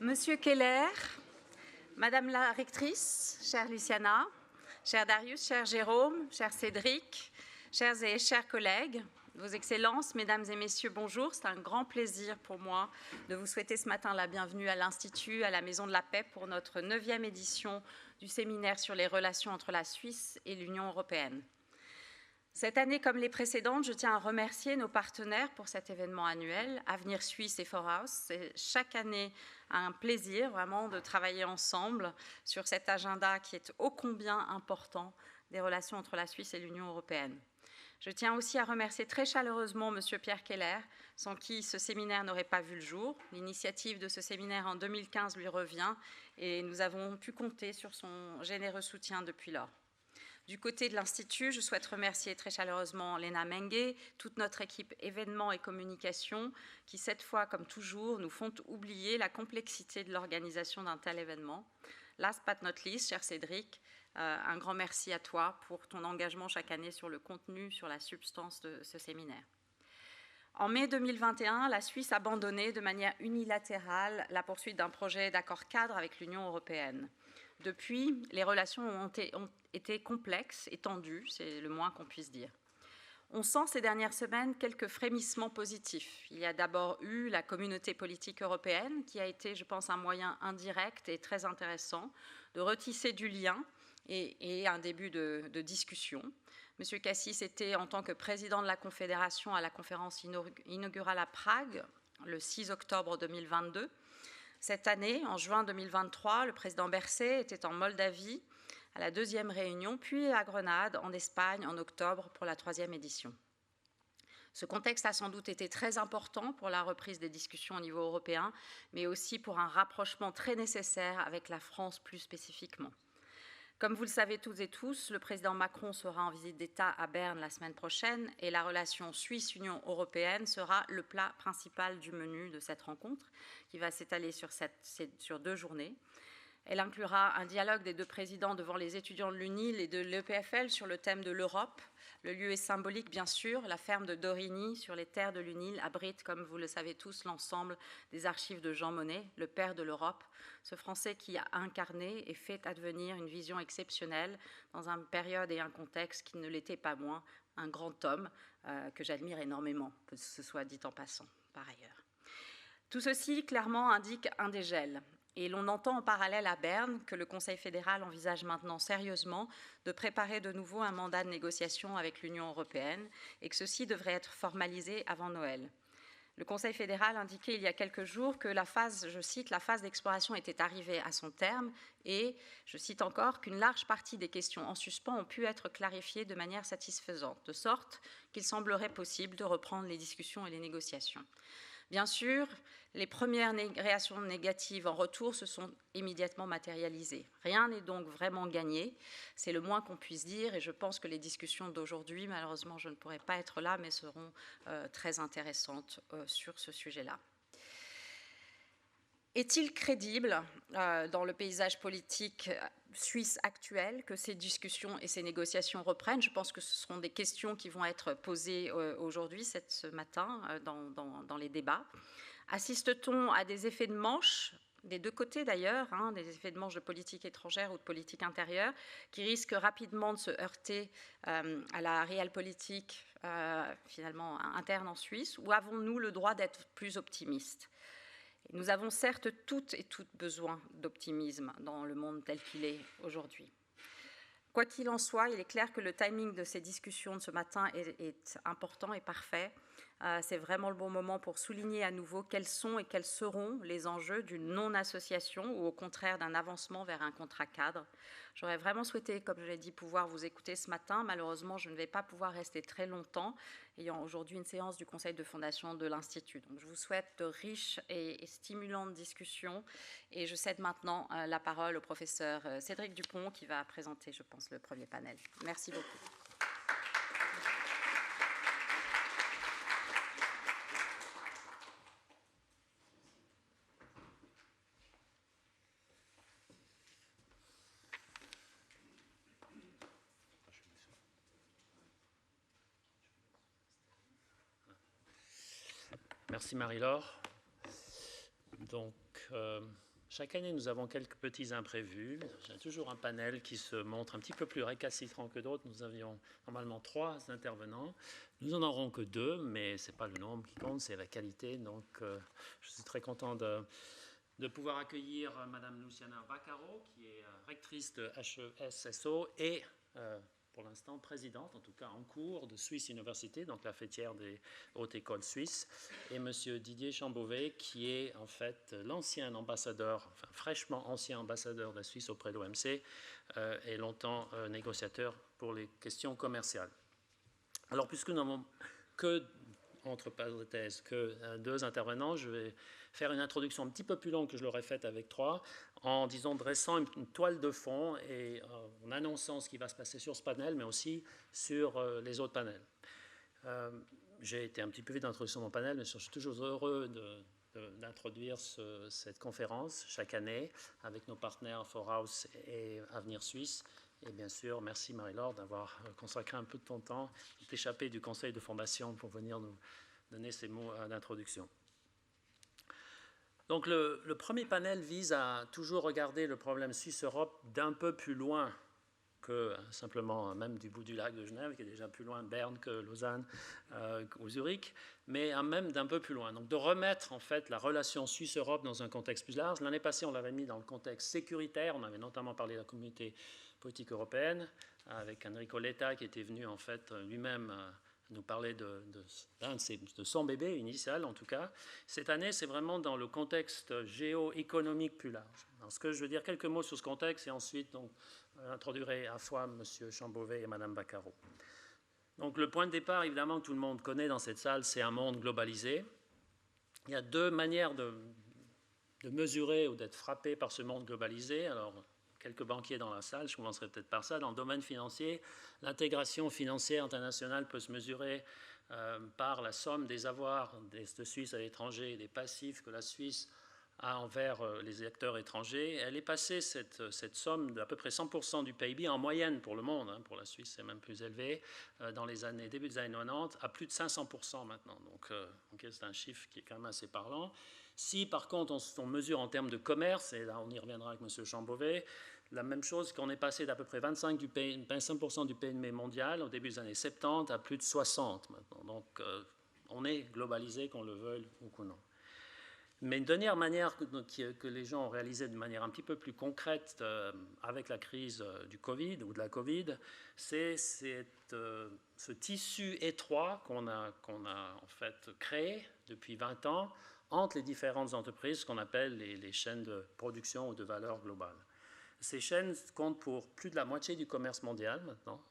Monsieur Keller, Madame la rectrice, chère Luciana, cher Darius, cher Jérôme, cher Cédric, chers et chers collègues, Vos Excellences, Mesdames et Messieurs, bonjour. C'est un grand plaisir pour moi de vous souhaiter ce matin la bienvenue à l'Institut, à la Maison de la Paix pour notre 9e édition du séminaire sur les relations entre la Suisse et l'Union européenne. Cette année, comme les précédentes, je tiens à remercier nos partenaires pour cet événement annuel, Avenir Suisse et Forhaus. C'est chaque année un plaisir vraiment de travailler ensemble sur cet agenda qui est ô combien important des relations entre la Suisse et l'Union européenne. Je tiens aussi à remercier très chaleureusement M. Pierre Keller, sans qui ce séminaire n'aurait pas vu le jour. L'initiative de ce séminaire en 2015 lui revient et nous avons pu compter sur son généreux soutien depuis lors. Du côté de l'Institut, je souhaite remercier très chaleureusement Léna Mengue, toute notre équipe événements et communication, qui cette fois, comme toujours, nous font oublier la complexité de l'organisation d'un tel événement. Last but not least, cher Cédric, un grand merci à toi pour ton engagement chaque année sur le contenu, sur la substance de ce séminaire. En mai 2021, la Suisse a abandonné de manière unilatérale la poursuite d'un projet d'accord cadre avec l'Union européenne. Depuis, les relations ont été complexes et tendues, c'est le moins qu'on puisse dire. On sent ces dernières semaines quelques frémissements positifs. Il y a d'abord eu la communauté politique européenne qui a été, je pense, un moyen indirect et très intéressant de retisser du lien et un début de discussion. M. Cassis était, en tant que président de la Confédération, à la conférence inaugurale à Prague le 6 octobre 2022. Cette année, en juin 2023, le président Berset était en Moldavie à la 2e réunion, puis à Grenade, en Espagne, en octobre, pour la 3e édition. Ce contexte a sans doute été très important pour la reprise des discussions au niveau européen, mais aussi pour un rapprochement très nécessaire avec la France plus spécifiquement. Comme vous le savez toutes et tous, le président Macron sera en visite d'État à Berne la semaine prochaine et la relation Suisse-Union européenne sera le plat principal du menu de cette rencontre qui va s'étaler sur 2 journées. Elle inclura un dialogue des 2 présidents devant les étudiants de l'UNIL et de l'EPFL sur le thème de l'Europe. Le lieu est symbolique, bien sûr. La ferme de Dorigny, sur les terres de l'UNIL, abrite, comme vous le savez tous, l'ensemble des archives de Jean Monnet, le père de l'Europe, ce Français qui a incarné et fait advenir une vision exceptionnelle dans une période et un contexte qui ne l'était pas moins, un grand homme que j'admire énormément, que ce soit dit en passant, par ailleurs. Tout ceci, clairement, indique un dégel. Et l'on entend en parallèle à Berne que le Conseil fédéral envisage maintenant sérieusement de préparer de nouveau un mandat de négociation avec l'Union européenne et que ceci devrait être formalisé avant Noël. Le Conseil fédéral indiquait il y a quelques jours que la phase, je cite, la phase d'exploration était arrivée à son terme et, je cite encore, qu'une large partie des questions en suspens ont pu être clarifiées de manière satisfaisante, de sorte qu'il semblerait possible de reprendre les discussions et les négociations. Bien sûr, les premières réactions négatives en retour se sont immédiatement matérialisées. Rien n'est donc vraiment gagné, c'est le moins qu'on puisse dire, et je pense que les discussions d'aujourd'hui, malheureusement je ne pourrai pas être là, mais seront très intéressantes sur ce sujet-là. Est-il crédible dans le paysage politique suisse actuel que ces discussions et ces négociations reprennent? Je pense que ce seront des questions qui vont être posées aujourd'hui, ce matin, dans les débats. Assiste-t-on à des effets de manche, des 2 côtés d'ailleurs, des effets de manche de politique étrangère ou de politique intérieure, qui risquent rapidement de se heurter à la réelle politique finalement interne en Suisse, ou avons-nous le droit d'être plus optimistes? Nous avons certes toutes et toutes besoin d'optimisme dans le monde tel qu'il est aujourd'hui. Quoi qu'il en soit, il est clair que le timing de ces discussions de ce matin est important et parfait. C'est vraiment le bon moment pour souligner à nouveau quels sont et quels seront les enjeux d'une non-association ou au contraire d'un avancement vers un contrat cadre. J'aurais vraiment souhaité, comme je l'ai dit, pouvoir vous écouter ce matin. Malheureusement, je ne vais pas pouvoir rester très longtemps, ayant aujourd'hui une séance du conseil de fondation de l'Institut. Donc, je vous souhaite de riches et stimulantes discussions et je cède maintenant la parole au professeur Cédric Dupont qui va présenter, je pense, le premier panel. Merci beaucoup. Merci Marie-Laure. Donc, Chaque année, nous avons quelques petits imprévus. J'ai toujours un panel qui se montre un petit peu plus récalcitrant que d'autres. Nous avions normalement 3 intervenants. Nous n'en aurons que 2, mais ce n'est pas le nombre qui compte, c'est la qualité. Donc, je suis très content de pouvoir accueillir Madame Luciana Vaccaro, qui est rectrice de HESSO et pour l'instant présidente, en tout cas en cours, de Swiss University, donc la fêtière des hautes écoles suisses, et Monsieur Didier Chambovet, qui est en fait l'ancien ambassadeur, enfin fraîchement ancien ambassadeur de la Suisse auprès de l'OMC et longtemps négociateur pour les questions commerciales. Alors, puisque nous n'avons que, entre parenthèses, que 2 intervenants, je vais faire une introduction un petit peu plus longue que je l'aurais faite avec 3, en dressant une toile de fond et en annonçant ce qui va se passer sur ce panel, mais aussi sur les autres panels. J'ai été un petit peu vite d'introduction de mon panel, mais je suis toujours heureux d'introduire cette conférence chaque année avec nos partenaires Forhaus et Avenir Suisse. Et bien sûr, merci Marie-Laure d'avoir consacré un peu de ton temps, d'échapper du conseil de fondation pour venir nous donner ces mots d'introduction. Donc le premier panel vise à toujours regarder le problème Suisse-Europe d'un peu plus loin que simplement même du bout du lac de Genève, qui est déjà plus loin de Berne que Lausanne ou Zurich, mais même d'un peu plus loin. Donc de remettre en fait la relation Suisse-Europe dans un contexte plus large. L'année passée, on l'avait mis dans le contexte sécuritaire. On avait notamment parlé de la communauté politique européenne avec Enrico Letta qui était venu en fait lui-même nous parler de son bébé initial en tout cas. Cette année, c'est vraiment dans le contexte géoéconomique plus large. Alors, ce que je veux dire quelques mots sur ce contexte et ensuite donc introduirai à la fois M. Chambovet et Mme Vaccaro. Donc le point de départ, évidemment, que tout le monde connaît dans cette salle, c'est un monde globalisé. Il y a 2 manières de mesurer ou d'être frappé par ce monde globalisé. Alors, quelques banquiers dans la salle, je commencerai peut-être par ça. Dans le domaine financier, l'intégration financière internationale peut se mesurer par la somme des avoirs de Suisse à l'étranger et des passifs que la Suisse a envers les acteurs étrangers. Elle est passée, cette somme, d'à peu près 100% du PIB en moyenne pour le monde, hein, pour la Suisse c'est même plus élevé, dans les début des années 90, à plus de 500% maintenant. Donc c'est un chiffre qui est quand même assez parlant. Si par contre on mesure en termes de commerce, et là on y reviendra avec M. Chambovet, la même chose qu'on est passé d'à peu près 25% du PIB mondial au début des années 70 à plus de 60 maintenant. Donc on est globalisé, qu'on le veuille ou qu'on non. Mais une dernière manière que les gens ont réalisé de manière un petit peu plus concrète avec la crise du Covid ou de la Covid, c'est ce tissu étroit qu'on a en fait créé depuis 20 ans entre les différentes entreprises qu'on appelle les chaînes de production ou de valeur globale. Ces chaînes comptent pour plus de la moitié du commerce mondial maintenant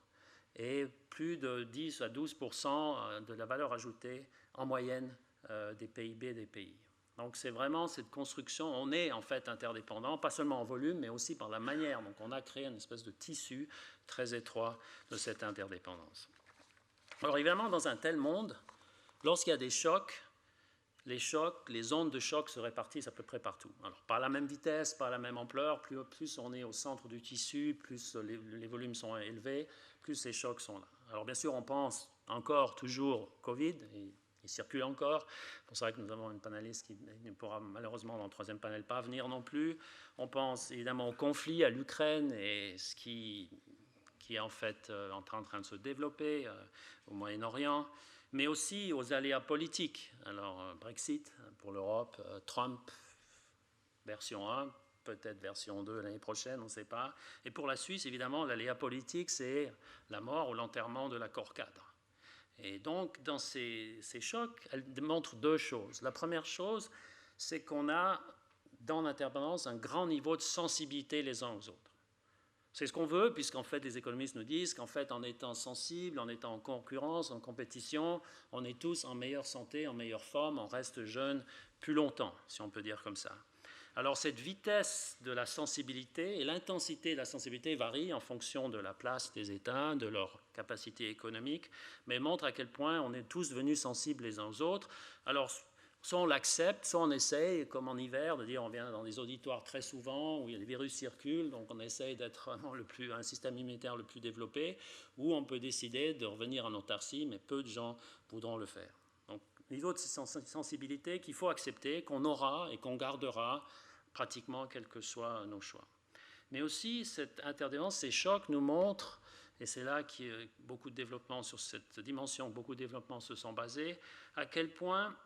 et plus de 10 à 12% de la valeur ajoutée en moyenne des PIB des pays. Donc c'est vraiment cette construction, on est en fait interdépendant, pas seulement en volume, mais aussi par la manière. Donc on a créé une espèce de tissu très étroit de cette interdépendance. Alors évidemment, dans un tel monde, lorsqu'il y a des chocs, les ondes de choc se répartissent à peu près partout. Alors pas à la même vitesse, pas à la même ampleur, plus on est au centre du tissu, plus les volumes sont élevés, plus ces chocs sont là. Alors bien sûr, on pense encore toujours Covid, et il circule encore. C'est vrai que nous avons une panéliste qui ne pourra malheureusement dans le 3e panel pas venir non plus. On pense évidemment au conflit, à l'Ukraine et ce qui est en fait en train de se développer au Moyen-Orient, mais aussi aux aléas politiques. Alors Brexit pour l'Europe, Trump version 1, peut-être version 2 l'année prochaine, on ne sait pas. Et pour la Suisse, évidemment, l'aléa politique, c'est la mort ou l'enterrement de l'accord cadre. Et donc, dans ces chocs, elles montrent 2 choses. La première chose, c'est qu'on a, dans l'interdépendance, un grand niveau de sensibilité les uns aux autres. C'est ce qu'on veut, puisqu'en fait, les économistes nous disent qu'en fait, en étant sensibles, en étant en concurrence, en compétition, on est tous en meilleure santé, en meilleure forme, on reste jeune plus longtemps, si on peut dire comme ça. Alors cette vitesse de la sensibilité et l'intensité de la sensibilité varient en fonction de la place des États, de leur capacité économique, mais montre à quel point on est tous devenus sensibles les uns aux autres. Alors soit on l'accepte, soit on essaye, comme en hiver, de dire on vient dans des auditoires très souvent où les virus circulent, donc on essaye d'être vraiment un système immunitaire le plus développé, ou on peut décider de revenir en autarcie, mais peu de gens voudront le faire. Donc niveau de sensibilité qu'il faut accepter, qu'on aura et qu'on gardera pratiquement quels que soient nos choix. Mais aussi, cette interdépendance, ces chocs nous montrent, et c'est là qu'il y a beaucoup de développement sur cette dimension, beaucoup de développements se sont basés, à quel point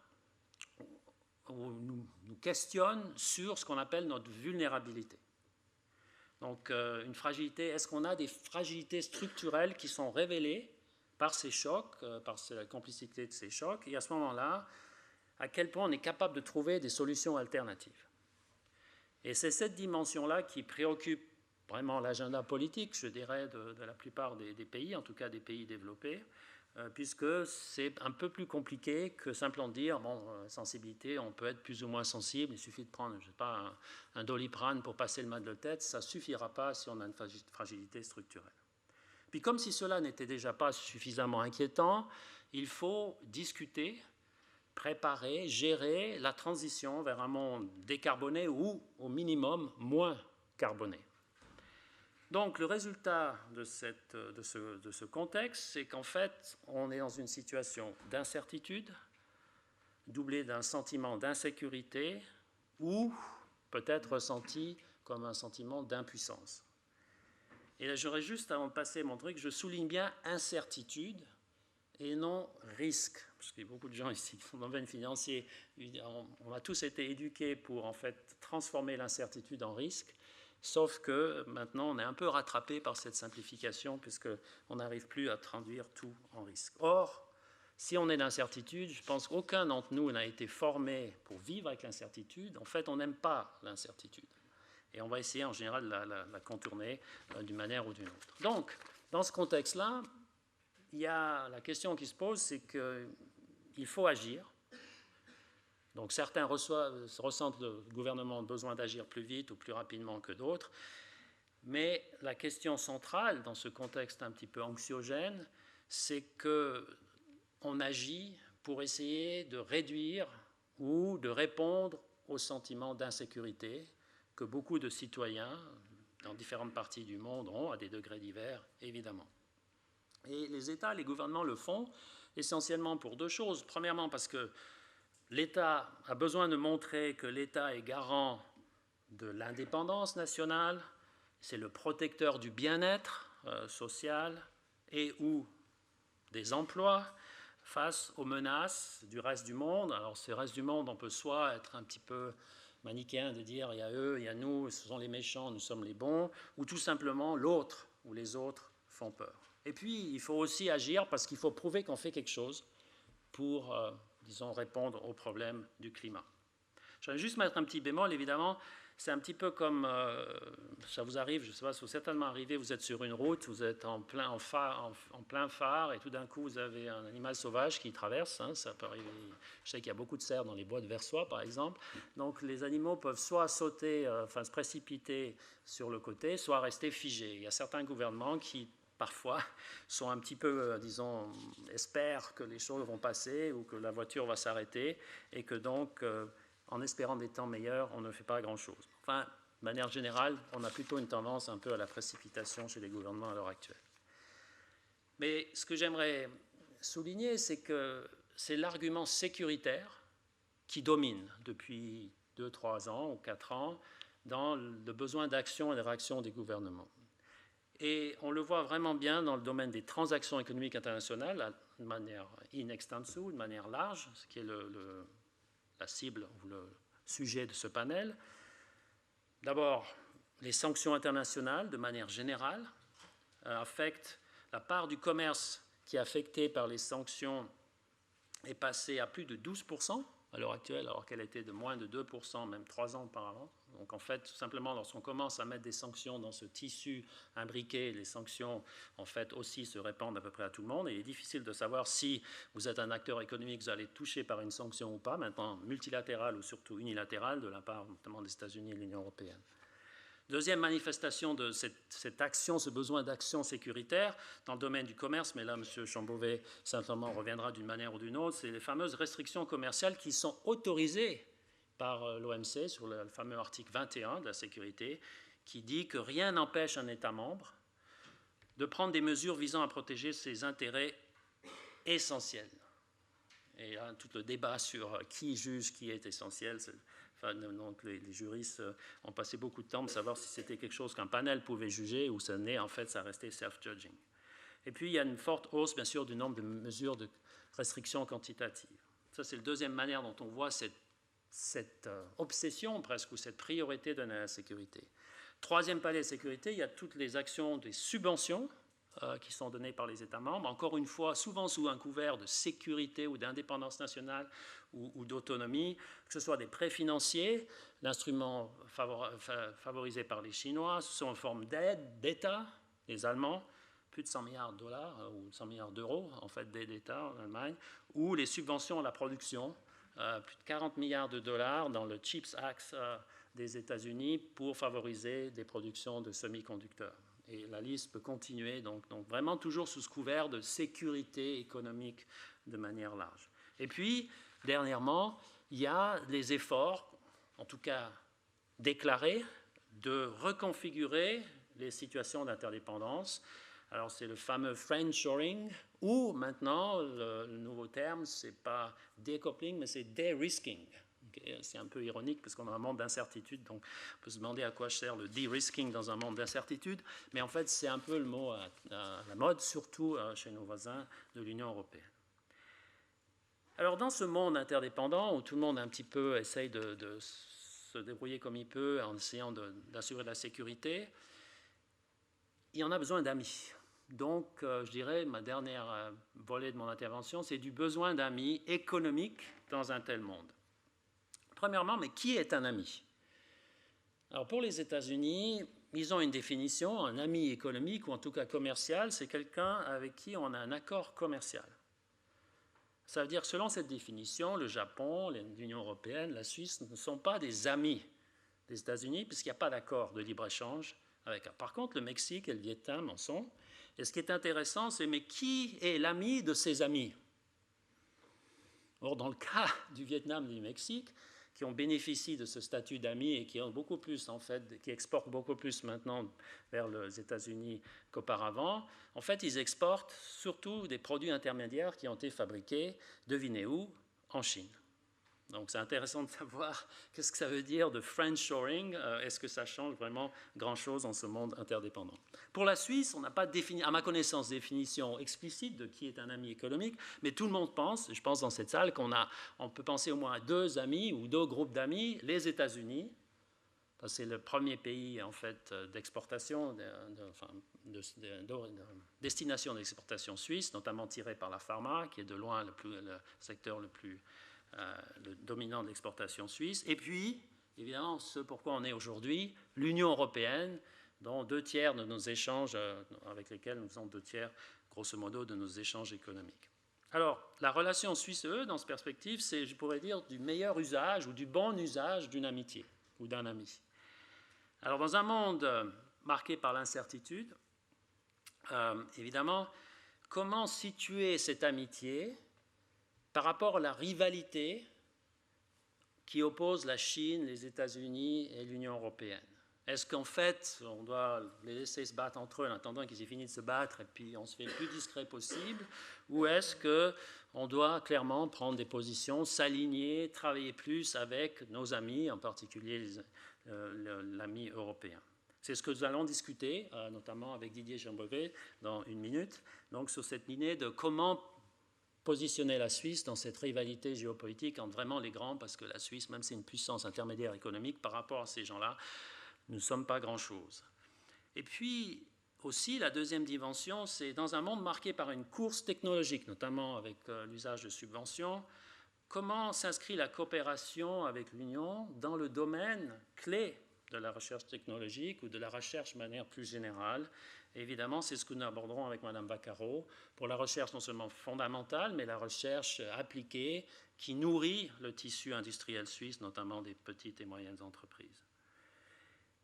on nous questionne sur ce qu'on appelle notre vulnérabilité. Donc, une fragilité, est-ce qu'on a des fragilités structurelles qui sont révélées par ces chocs, par la complicité de ces chocs, et à ce moment-là, à quel point on est capable de trouver des solutions alternatives. Et c'est cette dimension-là qui préoccupe vraiment l'agenda politique, je dirais, de la plupart des pays, en tout cas des pays développés, puisque c'est un peu plus compliqué que simplement dire, bon, sensibilité, on peut être plus ou moins sensible, il suffit de prendre, je sais pas, un Doliprane pour passer le mal de tête, ça ne suffira pas si on a une fragilité structurelle. Puis comme si cela n'était déjà pas suffisamment inquiétant, il faut discuter, préparer, gérer la transition vers un monde décarboné ou, au minimum, moins carboné. Donc, le résultat de ce contexte, c'est qu'en fait, on est dans une situation d'incertitude, doublée d'un sentiment d'insécurité, ou peut-être ressenti comme un sentiment d'impuissance. Et là, j'aurais juste, avant de passer mon truc, je souligne bien incertitude et non risque, parce qu'il y a beaucoup de gens ici qui sont dans le domaine financier. On a tous été éduqués pour, en fait, transformer l'incertitude en risque. Sauf que maintenant, on est un peu rattrapé par cette simplification puisqu'on n'arrive plus à traduire tout en risque. Or, si on est d'incertitude, je pense qu'aucun d'entre nous n'a été formé pour vivre avec l'incertitude. En fait, on n'aime pas l'incertitude. Et on va essayer en général de la contourner d'une manière ou d'une autre. Donc, dans ce contexte-là, il y a la question qui se pose, c'est qu'il faut agir. Donc certains ressentent le gouvernement besoin d'agir plus vite ou plus rapidement que d'autres. Mais la question centrale dans ce contexte un petit peu anxiogène, c'est qu'on agit pour essayer de réduire ou de répondre au sentiment d'insécurité que beaucoup de citoyens dans différentes parties du monde ont à des degrés divers, évidemment. Et les États, les gouvernements le font essentiellement pour deux choses. Premièrement, parce que l'État a besoin de montrer que l'État est garant de l'indépendance nationale, c'est le protecteur du bien-être social et ou des emplois face aux menaces du reste du monde. Alors, ce reste du monde, on peut soit être un petit peu manichéen de dire il y a eux, il y a nous, ce sont les méchants, nous sommes les bons, ou tout simplement l'autre ou les autres font peur. Et puis, il faut aussi agir parce qu'il faut prouver qu'on fait quelque chose pour disons, répondre aux problèmes du climat. Je vais juste mettre un petit bémol, évidemment, c'est un petit peu comme, ça vous arrive, je ne sais pas, ça vous certainement arrivé, vous êtes sur une route, vous êtes en plein phare, et tout d'un coup, vous avez un animal sauvage qui traverse, hein, ça peut arriver, je sais qu'il y a beaucoup de cerfs dans les bois de Versoix, par exemple, donc les animaux peuvent soit sauter, se précipiter sur le côté, soit rester figés. Il y a certains gouvernements qui parfois sont un petit peu, disons, espèrent que les choses vont passer ou que la voiture va s'arrêter et que donc, en espérant des temps meilleurs, on ne fait pas grand-chose. Enfin, de manière générale, on a plutôt une tendance un peu à la précipitation chez les gouvernements à l'heure actuelle. Mais ce que j'aimerais souligner, c'est que c'est l'argument sécuritaire qui domine depuis 2, 3 ans ou 4 ans dans le besoin d'action et de réaction des gouvernements. Et on le voit vraiment bien dans le domaine des transactions économiques internationales, de manière in extenso, de manière large, ce qui est la cible ou le sujet de ce panel. D'abord, les sanctions internationales, de manière générale, affectent la part du commerce qui est affectée par les sanctions est passée à plus de 12% à l'heure actuelle, alors qu'elle était de moins de 2%, même 3 ans auparavant. Donc en fait, tout simplement, lorsqu'on commence à mettre des sanctions dans ce tissu imbriqué, les sanctions, en fait, aussi se répandent à peu près à tout le monde. Et il est difficile de savoir si vous êtes un acteur économique, vous allez être touché par une sanction ou pas, maintenant multilatérale ou surtout unilatérale, de la part notamment des États-Unis et de l'Union européenne. Deuxième manifestation de cette action, ce besoin d'action sécuritaire dans le domaine du commerce, mais là, M. Chambovet simplement reviendra d'une manière ou d'une autre, c'est les fameuses restrictions commerciales qui sont autorisées par l'OMC sur le fameux article 21 de la sécurité, qui dit que rien n'empêche un État membre de prendre des mesures visant à protéger ses intérêts essentiels. Et là, tout le débat sur qui juge qui est essentiel, Enfin, donc les juristes ont passé beaucoup de temps pour savoir si c'était quelque chose qu'un panel pouvait juger ou ça n'est, en fait, ça restait self-judging. Et puis, il y a une forte hausse, bien sûr, du nombre de mesures de restriction quantitative. Ça, c'est la deuxième manière dont on voit cette obsession presque, ou cette priorité donnée à la sécurité. Troisième palier de sécurité, il y a toutes les actions des subventions qui sont données par les États membres, encore une fois, souvent sous un couvert de sécurité ou d'indépendance nationale ou d'autonomie, que ce soit des prêts financiers, l'instrument favorisé par les Chinois, sous en forme d'aide d'État, les Allemands, plus de 100 milliards de dollars ou 100 milliards d'euros, en fait, d'aide d'État en Allemagne, ou les subventions à la production, plus de 40 milliards de dollars dans le CHIPS Act des États-Unis pour favoriser des productions de semi-conducteurs. Et la liste peut continuer, donc vraiment toujours sous ce couvert de sécurité économique de manière large. Et puis, dernièrement, il y a les efforts, en tout cas déclarés, de reconfigurer les situations d'interdépendance. Alors, c'est le fameux friendshoring, ou maintenant, le nouveau terme, ce n'est pas decoupling, mais c'est de-risking. C'est un peu ironique parce qu'on a un monde d'incertitude, donc on peut se demander à quoi sert le de-risking dans un monde d'incertitude, mais en fait c'est un peu le mot à la mode, surtout chez nos voisins de l'Union européenne. Alors dans ce monde interdépendant où tout le monde un petit peu essaye de se débrouiller comme il peut en essayant d'assurer la sécurité, il y en a besoin d'amis. Donc je dirais, ma dernière volet de mon intervention, c'est du besoin d'amis économiques dans un tel monde. Premièrement, mais qui est un ami? Alors pour les États-Unis, ils ont une définition, un ami économique ou en tout cas commercial, c'est quelqu'un avec qui on a un accord commercial. Ça veut dire que selon cette définition, le Japon, l'Union européenne, la Suisse ne sont pas des amis des États-Unis puisqu'il n'y a pas d'accord de libre-échange avec eux. Par contre, le Mexique et le Vietnam en sont. Et ce qui est intéressant, c'est mais qui est l'ami de ses amis? Or, dans le cas du Vietnam et du Mexique, qui ont bénéficié de ce statut d'amis et qui ont beaucoup plus, en fait, qui exportent beaucoup plus maintenant vers les États-Unis qu'auparavant, en fait, ils exportent surtout des produits intermédiaires qui ont été fabriqués, devinez où, en Chine. Donc c'est intéressant de savoir qu'est-ce que ça veut dire de friendshoring. Est-ce que ça change vraiment grand-chose dans ce monde interdépendant? Pour la Suisse, on n'a pas défini, à ma connaissance, définition explicite de qui est un ami économique, mais tout le monde pense, je pense dans cette salle, on peut penser au moins à deux amis ou deux groupes d'amis, les États-Unis, c'est le premier pays en fait d'exportation, de destination d'exportation suisse, notamment tiré par la pharma, qui est de loin le secteur le plus le dominant de l'exportation suisse. Et puis, évidemment, ce pourquoi on est aujourd'hui, l'Union européenne, dont 2/3 de nos échanges, avec lesquels nous faisons 2/3, grosso modo, de nos échanges économiques. Alors, la relation Suisse-UE, dans cette perspective, c'est, je pourrais dire, du meilleur usage ou du bon usage d'une amitié ou d'un ami. Alors, dans un monde marqué par l'incertitude, évidemment, comment situer cette amitié par rapport à la rivalité qui oppose la Chine, les États-Unis et l'Union européenne? Est-ce qu'en fait, on doit les laisser se battre entre eux en attendant qu'ils aient fini de se battre et puis on se fait le plus discret possible? Ou est-ce qu'on doit clairement prendre des positions, s'aligner, travailler plus avec nos amis, en particulier l'ami européen? C'est ce que nous allons discuter, notamment avec Didier Chambrevet dans une minute, donc sur cette lignée de comment positionner la Suisse dans cette rivalité géopolitique entre vraiment les grands, parce que la Suisse, même si c'est une puissance intermédiaire économique, par rapport à ces gens-là, nous ne sommes pas grand-chose. Et puis aussi, la deuxième dimension, c'est dans un monde marqué par une course technologique, notamment avec l'usage de subventions, comment s'inscrit la coopération avec l'Union dans le domaine clé de la recherche technologique ou de la recherche de manière plus générale. Et évidemment, c'est ce que nous aborderons avec Mme Vaccaro pour la recherche non seulement fondamentale, mais la recherche appliquée qui nourrit le tissu industriel suisse, notamment des petites et moyennes entreprises.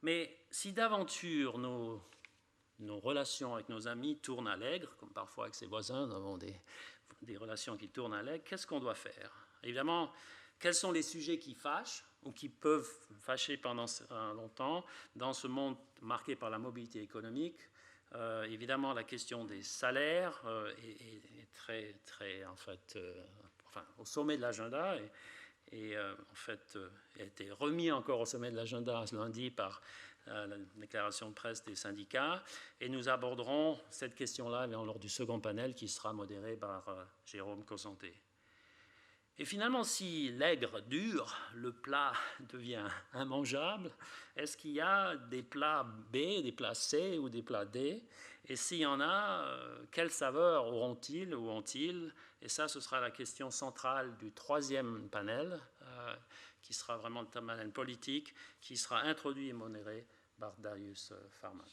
Mais si d'aventure nos relations avec nos amis tournent à l'aigre, comme parfois avec ses voisins, nous avons des relations qui tournent à l'aigre, qu'est-ce qu'on doit faire? Évidemment, quels sont les sujets qui fâchent ou qui peuvent fâcher pendant longtemps dans ce monde marqué par la mobilité économique? Évidemment, la question des salaires est très, très, en fait, au sommet de l'agenda. et en fait a été remis encore au sommet de l'agenda ce lundi par la déclaration de presse des syndicats. Et nous aborderons cette question-là lors du second panel qui sera modéré par Jérôme Cossanté. Et finalement, si l'aigre dure, le plat devient immangeable, est-ce qu'il y a des plats B, des plats C ou des plats D? Et s'il y en a, quelle saveur auront-ils ou ont-ils? Et ça, ce sera la question centrale du troisième panel, qui sera vraiment le panel politique, qui sera introduit et modéré par Darius Farman.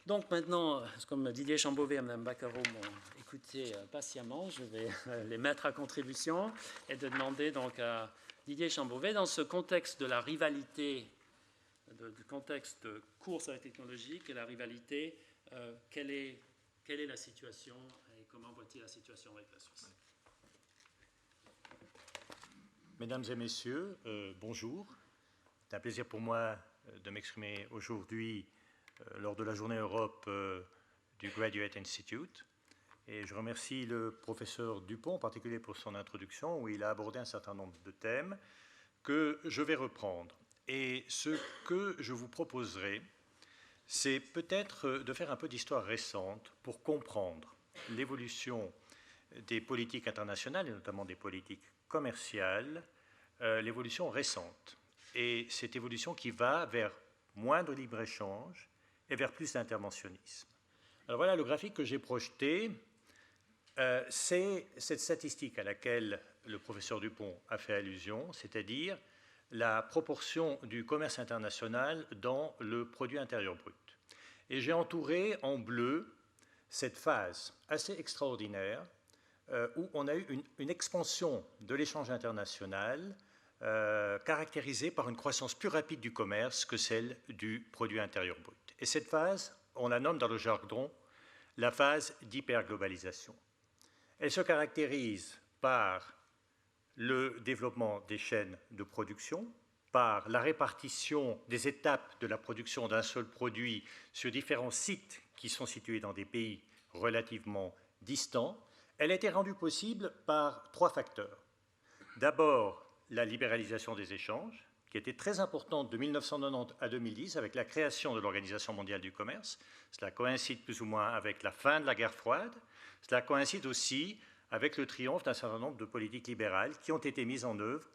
Donc maintenant, comme Didier Chambovet et Mme Baccaro m'ont écouté patiemment, je vais les mettre à contribution et de demander donc à Didier Chambovet, dans ce contexte de la rivalité, du contexte de course à la technologie et la rivalité, quelle est la situation et comment voit-il la situation avec la Suisse? Mesdames et messieurs, bonjour. C'est un plaisir pour moi de m'exprimer aujourd'hui lors de la journée Europe du Graduate Institute. Et je remercie le professeur Dupont en particulier pour son introduction où il a abordé un certain nombre de thèmes que je vais reprendre. Et ce que je vous proposerai, c'est peut-être de faire un peu d'histoire récente pour comprendre l'évolution des politiques internationales et notamment des politiques commerciales, l'évolution récente. Et cette évolution qui va vers moins de libre-échange et vers plus d'interventionnisme. Alors voilà le graphique que j'ai projeté. C'est cette statistique à laquelle le professeur Dupont a fait allusion, c'est-à-dire la proportion du commerce international dans le produit intérieur brut. Et j'ai entouré en bleu cette phase assez extraordinaire où on a eu une expansion de l'échange international caractérisée par une croissance plus rapide du commerce que celle du produit intérieur brut. Et cette phase, on la nomme dans le jargon la phase d'hyperglobalisation. Elle se caractérise par le développement des chaînes de production, par la répartition des étapes de la production d'un seul produit sur différents sites qui sont situés dans des pays relativement distants. Elle a été rendue possible par trois facteurs. D'abord, la libéralisation des échanges, qui était très importante de 1990 à 2010 avec la création de l'Organisation mondiale du commerce. Cela coïncide plus ou moins avec la fin de la guerre froide. Cela coïncide aussi avec le triomphe d'un certain nombre de politiques libérales qui ont été mises en œuvre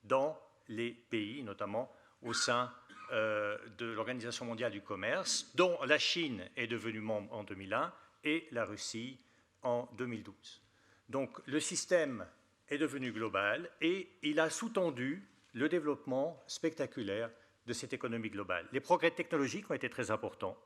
dans les pays, notamment au sein de l'Organisation mondiale du commerce, dont la Chine est devenue membre en 2001 et la Russie en 2012. Donc le système est devenu global et il a sous-tendu le développement spectaculaire de cette économie globale. Les progrès technologiques ont été très importants,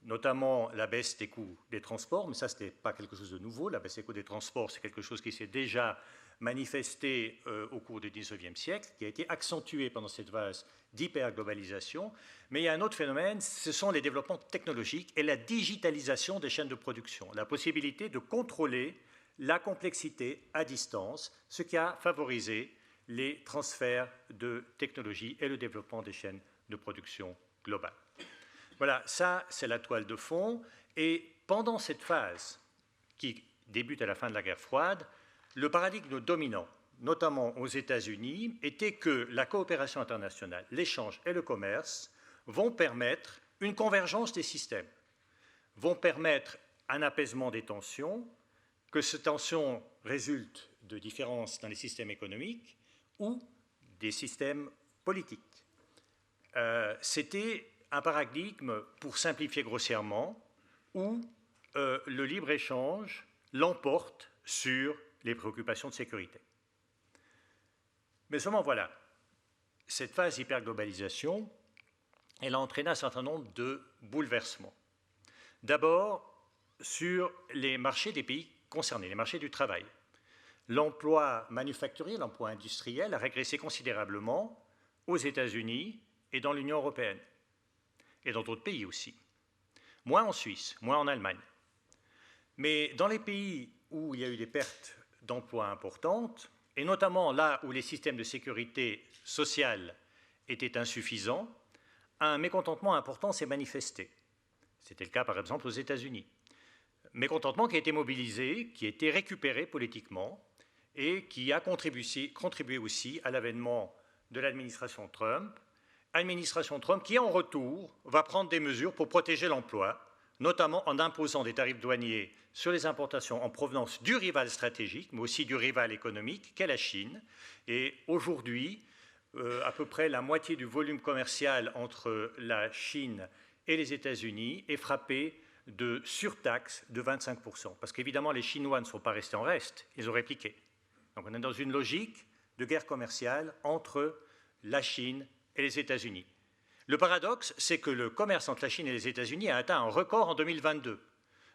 notamment la baisse des coûts des transports, mais ça, ce n'est pas quelque chose de nouveau. La baisse des coûts des transports, c'est quelque chose qui s'est déjà manifesté au cours du XIXe siècle, qui a été accentué pendant cette phase d'hyperglobalisation. Mais il y a un autre phénomène, ce sont les développements technologiques et la digitalisation des chaînes de production, la possibilité de contrôler la complexité à distance, ce qui a favorisé les transferts de technologies et le développement des chaînes de production globales. Voilà, ça c'est la toile de fond. Et pendant cette phase qui débute à la fin de la guerre froide, le paradigme dominant, notamment aux États-Unis, était que la coopération internationale, l'échange et le commerce vont permettre une convergence des systèmes, vont permettre un apaisement des tensions, que ces tensions résultent de différences dans les systèmes économiques ou des systèmes politiques. C'était un paradigme, pour simplifier grossièrement, où le libre-échange l'emporte sur les préoccupations de sécurité. Mais seulement voilà, cette phase d'hyperglobalisation, elle a entraîné un certain nombre de bouleversements. D'abord, sur les marchés des pays concernés, les marchés du travail. L'emploi manufacturier, l'emploi industriel a régressé considérablement aux États-Unis et dans l'Union européenne, et dans d'autres pays aussi. Moins en Suisse, moins en Allemagne. Mais dans les pays où il y a eu des pertes d'emplois importantes, et notamment là où les systèmes de sécurité sociale étaient insuffisants, un mécontentement important s'est manifesté. C'était le cas par exemple aux États-Unis. Mécontentement qui a été mobilisé, qui a été récupéré politiquement, et qui a contribué aussi à l'avènement de l'administration Trump qui, en retour, va prendre des mesures pour protéger l'emploi, notamment en imposant des tarifs douaniers sur les importations en provenance du rival stratégique, mais aussi du rival économique qu'est la Chine. Et aujourd'hui, à peu près la moitié du volume commercial entre la Chine et les États-Unis est frappé de surtaxes de 25%. Parce qu'évidemment, les Chinois ne sont pas restés en reste, ils ont répliqué. Donc on est dans une logique de guerre commerciale entre la Chine et les États-Unis. Le paradoxe, c'est que le commerce entre la Chine et les États-Unis a atteint un record en 2022.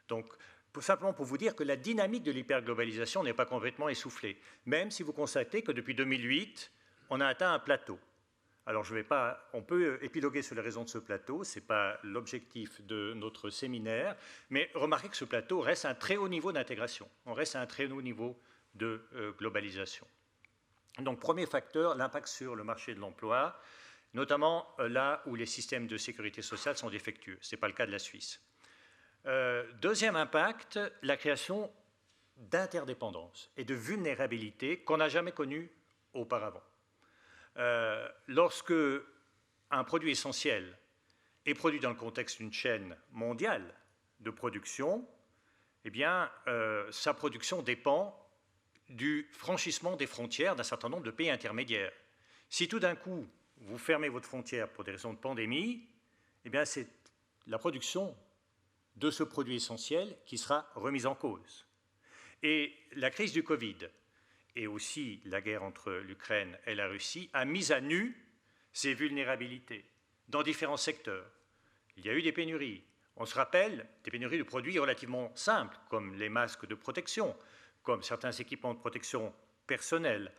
Donc, simplement pour vous dire que la dynamique de l'hyperglobalisation n'est pas complètement essoufflée, même si vous constatez que depuis 2008, on a atteint un plateau. Alors, on peut épiloguer sur les raisons de ce plateau, ce n'est pas l'objectif de notre séminaire, mais remarquez que ce plateau reste à un très haut niveau d'intégration, on reste à un très haut niveau de globalisation. Donc, premier facteur, l'impact sur le marché de l'emploi, notamment là où les systèmes de sécurité sociale sont défectueux. Ce n'est pas le cas de la Suisse. Deuxième impact, la création d'interdépendance et de vulnérabilité qu'on n'a jamais connues auparavant. Lorsque un produit essentiel est produit dans le contexte d'une chaîne mondiale de production, eh bien, sa production dépend du franchissement des frontières d'un certain nombre de pays intermédiaires. Si tout d'un coup, vous fermez votre frontière pour des raisons de pandémie, eh bien, c'est la production de ce produit essentiel qui sera remise en cause. Et la crise du Covid et aussi la guerre entre l'Ukraine et la Russie a mis à nu ces vulnérabilités dans différents secteurs. Il y a eu des pénuries. On se rappelle des pénuries de produits relativement simples, comme les masques de protection, comme certains équipements de protection personnelle,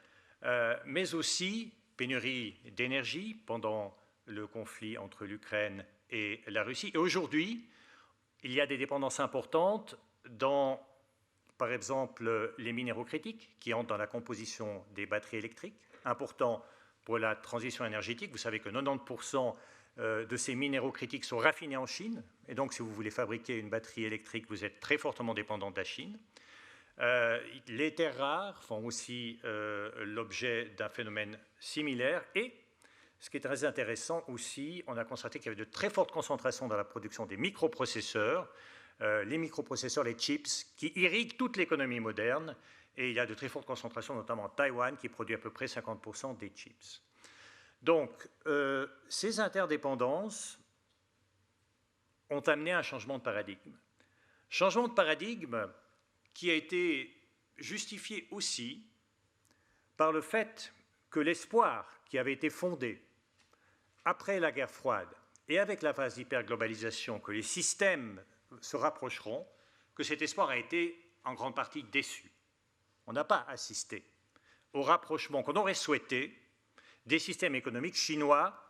mais aussi pénurie d'énergie pendant le conflit entre l'Ukraine et la Russie. Et aujourd'hui, il y a des dépendances importantes dans, par exemple, les minéraux critiques qui entrent dans la composition des batteries électriques, important pour la transition énergétique. Vous savez que 90% de ces minéraux critiques sont raffinés en Chine, et donc si vous voulez fabriquer une batterie électrique, vous êtes très fortement dépendant de la Chine. Les terres rares font aussi l'objet d'un phénomène similaire et, ce qui est très intéressant aussi, on a constaté qu'il y avait de très fortes concentrations dans la production des microprocesseurs, les chips, qui irriguent toute l'économie moderne, et il y a de très fortes concentrations, notamment en Taïwan, qui produit à peu près 50% des chips. Donc, ces interdépendances ont amené à un changement de paradigme. Changement de paradigme qui a été justifié aussi par le fait que l'espoir qui avait été fondé après la guerre froide et avec la phase d'hyperglobalisation, que les systèmes se rapprocheront, que cet espoir a été en grande partie déçu. On n'a pas assisté au rapprochement qu'on aurait souhaité des systèmes économiques chinois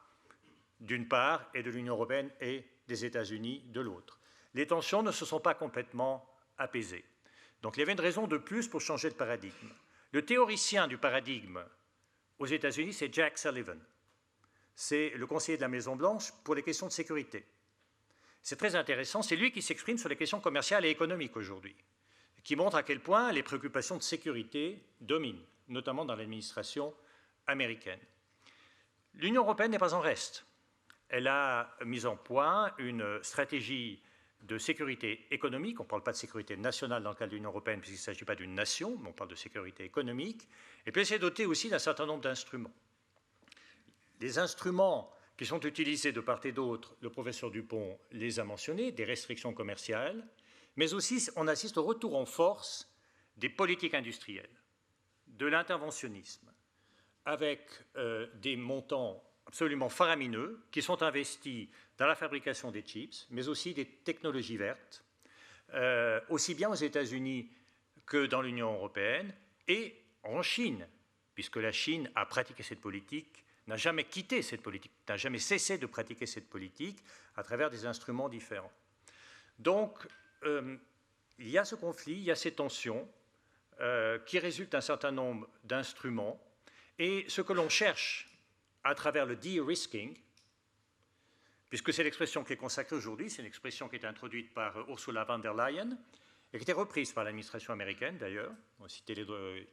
d'une part et de l'Union européenne et des États-Unis de l'autre. Les tensions ne se sont pas complètement apaisées. Donc il y avait une raison de plus pour changer de paradigme. Le théoricien du paradigme aux États-Unis, c'est Jack Sullivan. C'est le conseiller de la Maison-Blanche pour les questions de sécurité. C'est très intéressant, c'est lui qui s'exprime sur les questions commerciales et économiques aujourd'hui, qui montre à quel point les préoccupations de sécurité dominent, notamment dans l'administration américaine. L'Union européenne n'est pas en reste. Elle a mis en point une stratégie de sécurité économique. On ne parle pas de sécurité nationale dans le cadre de l'Union européenne, puisqu'il ne s'agit pas d'une nation, mais on parle de sécurité économique. Et puis elle s'est dotée aussi d'un certain nombre d'instruments. Les instruments qui sont utilisés de part et d'autre, le professeur Dupont les a mentionnés, des restrictions commerciales, mais aussi on assiste au retour en force des politiques industrielles, de l'interventionnisme, avec des montants absolument faramineux qui sont investis dans la fabrication des chips, mais aussi des technologies vertes, aussi bien aux États-Unis que dans l'Union européenne et en Chine, puisque la Chine a pratiqué cette politique, n'a jamais quitté cette politique, n'a jamais cessé de pratiquer cette politique à travers des instruments différents. Donc, il y a ce conflit, il y a ces tensions qui résultent d'un certain nombre d'instruments, et ce que l'on cherche à travers le de-risking, puisque c'est l'expression qui est consacrée aujourd'hui, c'est une expression qui est introduite par Ursula von der Leyen, et qui était reprise par l'administration américaine d'ailleurs,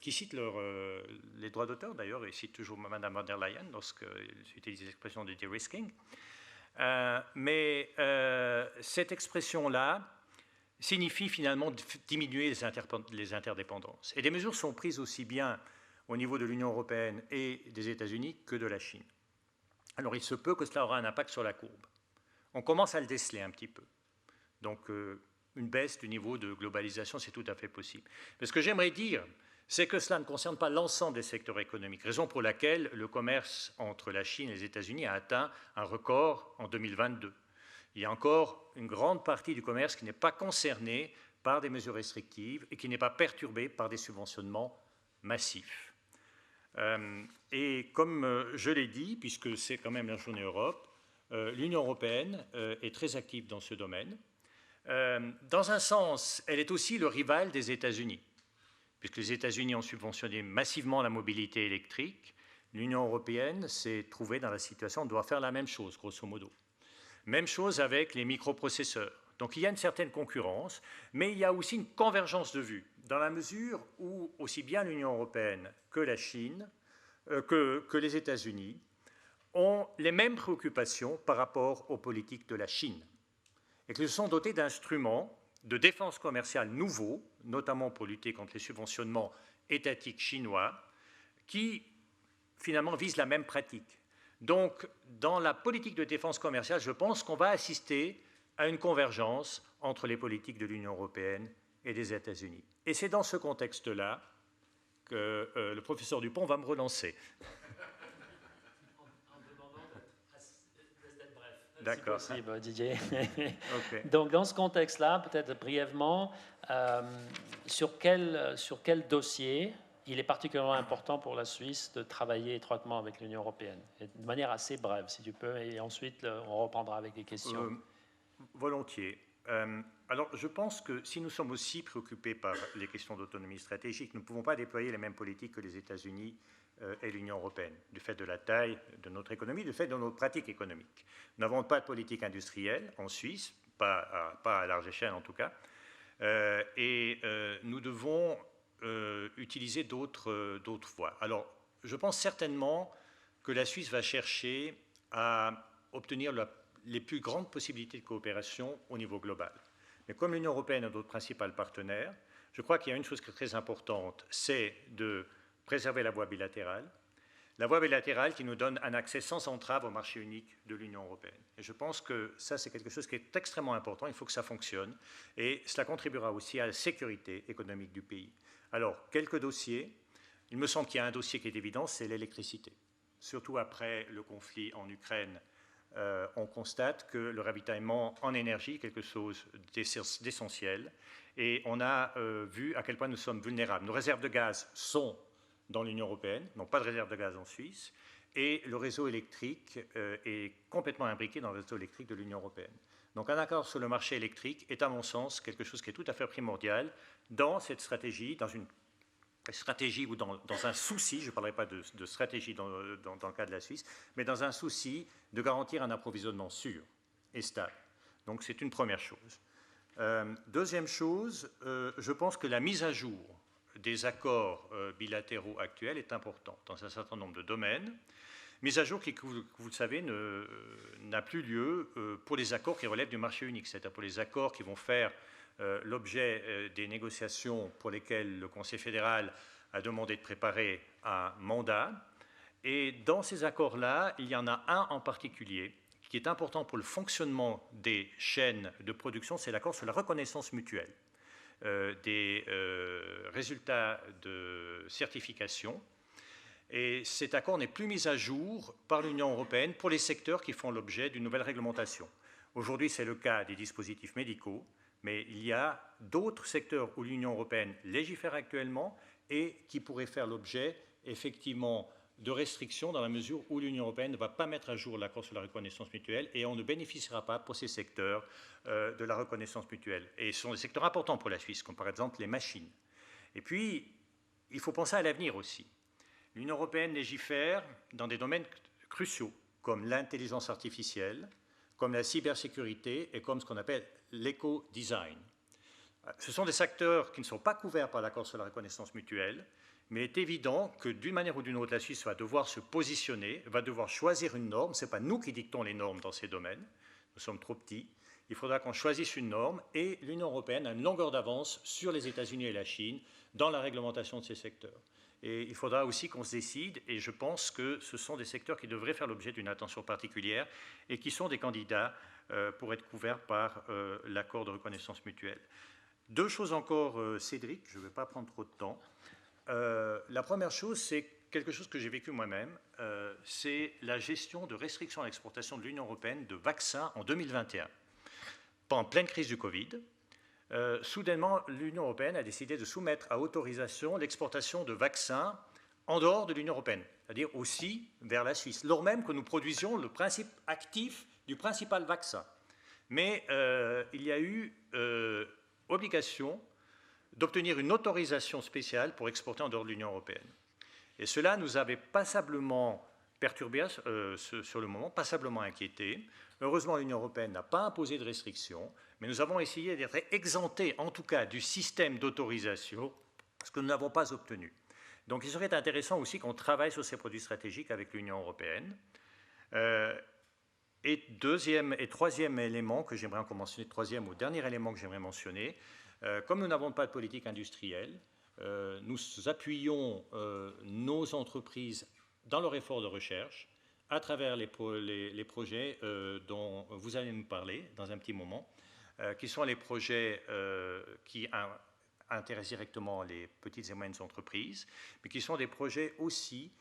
qui cite les droits d'auteur d'ailleurs, et cite toujours Mme von der Leyen lorsqu'ils utilisent l'expression de de-risking. Mais cette expression-là signifie finalement diminuer les interdépendances. Et des mesures sont prises aussi bien au niveau de l'Union européenne et des États-Unis que de la Chine. Alors il se peut que cela aura un impact sur la courbe. On commence à le déceler un petit peu. Donc une baisse du niveau de globalisation, c'est tout à fait possible. Mais ce que j'aimerais dire, c'est que cela ne concerne pas l'ensemble des secteurs économiques, raison pour laquelle le commerce entre la Chine et les États-Unis a atteint un record en 2022. Il y a encore une grande partie du commerce qui n'est pas concernée par des mesures restrictives et qui n'est pas perturbée par des subventionnements massifs. Et comme je l'ai dit, puisque c'est quand même la journée Europe, l'Union européenne est très active dans ce domaine. Dans un sens, elle est aussi le rival des États-Unis, puisque les États-Unis ont subventionné massivement la mobilité électrique. L'Union européenne s'est trouvée dans la situation, on doit faire la même chose, grosso modo. Même chose avec les microprocesseurs. Donc il y a une certaine concurrence, mais il y a aussi une convergence de vues, dans la mesure où aussi bien l'Union européenne que la Chine, que les États-Unis, ont les mêmes préoccupations par rapport aux politiques de la Chine, et qu'ils sont dotés d'instruments de défense commerciale nouveaux, notamment pour lutter contre les subventionnements étatiques chinois, qui finalement visent la même pratique. Donc, dans la politique de défense commerciale, je pense qu'on va assister à une convergence entre les politiques de l'Union européenne et des États-Unis. Et c'est dans ce contexte-là que le professeur Dupont va me relancer. D'accord. Si possible, Didier. Okay. Donc, dans ce contexte-là, peut-être brièvement, sur quel dossier il est particulièrement important pour la Suisse de travailler étroitement avec l'Union européenne, et de manière assez brève, si tu peux, et ensuite on reprendra avec des questions. Volontiers. Alors, je pense que si nous sommes aussi préoccupés par les questions d'autonomie stratégique, nous ne pouvons pas déployer les mêmes politiques que les États-Unis et l'Union européenne, du fait de la taille de notre économie, du fait de nos pratiques économiques. Nous n'avons pas de politique industrielle en Suisse, pas à large échelle en tout cas, et nous devons utiliser d'autres voies. Alors, je pense certainement que la Suisse va chercher à obtenir les plus grandes possibilités de coopération au niveau global. Mais comme l'Union européenne est notre principal partenaire, je crois qu'il y a une chose qui est très importante, c'est de préserver la voie bilatérale qui nous donne un accès sans entrave au marché unique de l'Union européenne. Et je pense que ça, c'est quelque chose qui est extrêmement important, il faut que ça fonctionne, et cela contribuera aussi à la sécurité économique du pays. Alors, quelques dossiers. Il me semble qu'il y a un dossier qui est évident, c'est l'électricité. Surtout après le conflit en Ukraine, on constate que le ravitaillement en énergie est quelque chose d'essentiel, et on a vu à quel point nous sommes vulnérables. Nos réserves de gaz sont dans l'Union européenne, n'ont pas de réserve de gaz en Suisse, et le réseau électrique est complètement imbriqué dans le réseau électrique de l'Union européenne. Donc un accord sur le marché électrique est à mon sens quelque chose qui est tout à fait primordial dans cette stratégie, dans une stratégie ou dans un souci, je ne parlerai pas de stratégie dans le cas de la Suisse, mais dans un souci de garantir un approvisionnement sûr et stable. Donc c'est une première chose. Deuxième chose, je pense que la mise à jour des accords bilatéraux actuels est importante dans un certain nombre de domaines. Mise à jour qui, vous le savez, n'a plus lieu pour les accords qui relèvent du marché unique, c'est-à-dire pour les accords qui vont faire l'objet des négociations pour lesquelles le Conseil fédéral a demandé de préparer un mandat. Et dans ces accords-là, il y en a un en particulier qui est important pour le fonctionnement des chaînes de production, c'est l'accord sur la reconnaissance mutuelle des résultats de certification. Et cet accord n'est plus mis à jour par l'Union européenne pour les secteurs qui font l'objet d'une nouvelle réglementation. Aujourd'hui, c'est le cas des dispositifs médicaux, mais il y a d'autres secteurs où l'Union européenne légifère actuellement et qui pourraient faire l'objet, effectivement, de restrictions dans la mesure où l'Union européenne ne va pas mettre à jour l'accord sur la reconnaissance mutuelle et on ne bénéficiera pas pour ces secteurs de la reconnaissance mutuelle. Et ce sont des secteurs importants pour la Suisse, comme par exemple les machines. Et puis, il faut penser à l'avenir aussi. L'Union européenne légifère dans des domaines cruciaux, comme l'intelligence artificielle, comme la cybersécurité et comme ce qu'on appelle l'éco-design. Ce sont des secteurs qui ne sont pas couverts par l'accord sur la reconnaissance mutuelle, mais il est évident que d'une manière ou d'une autre, la Suisse va devoir se positionner, va devoir choisir une norme. Ce n'est pas nous qui dictons les normes dans ces domaines, nous sommes trop petits. Il faudra qu'on choisisse une norme et l'Union européenne a une longueur d'avance sur les États-Unis et la Chine dans la réglementation de ces secteurs. Et il faudra aussi qu'on se décide, et je pense que ce sont des secteurs qui devraient faire l'objet d'une attention particulière et qui sont des candidats pour être couverts par l'accord de reconnaissance mutuelle. Deux choses encore, Cédric, je ne vais pas prendre trop de temps. La première chose, c'est quelque chose que j'ai vécu moi-même, c'est la gestion de restrictions à l'exportation de l'Union européenne de vaccins en 2021. En pleine crise du Covid, soudainement, l'Union européenne a décidé de soumettre à autorisation l'exportation de vaccins en dehors de l'Union européenne, c'est-à-dire aussi vers la Suisse, lors même que nous produisions le principe actif du principal vaccin. Mais il y a eu obligation d'obtenir une autorisation spéciale pour exporter en dehors de l'Union européenne. Et cela nous avait passablement perturbés sur le moment, passablement inquiétés. Heureusement, l'Union européenne n'a pas imposé de restrictions, mais nous avons essayé d'être exemptés, en tout cas, du système d'autorisation, ce que nous n'avons pas obtenu. Donc il serait intéressant aussi qu'on travaille sur ces produits stratégiques avec l'Union européenne. Et troisième élément que j'aimerais encore mentionner, troisième ou dernier élément que j'aimerais mentionner, comme nous n'avons pas de politique industrielle, nous appuyons nos entreprises dans leur effort de recherche à travers les projets dont vous allez nous parler dans un petit moment, qui sont les projets qui intéressent directement les petites et moyennes entreprises, mais qui sont des projets aussi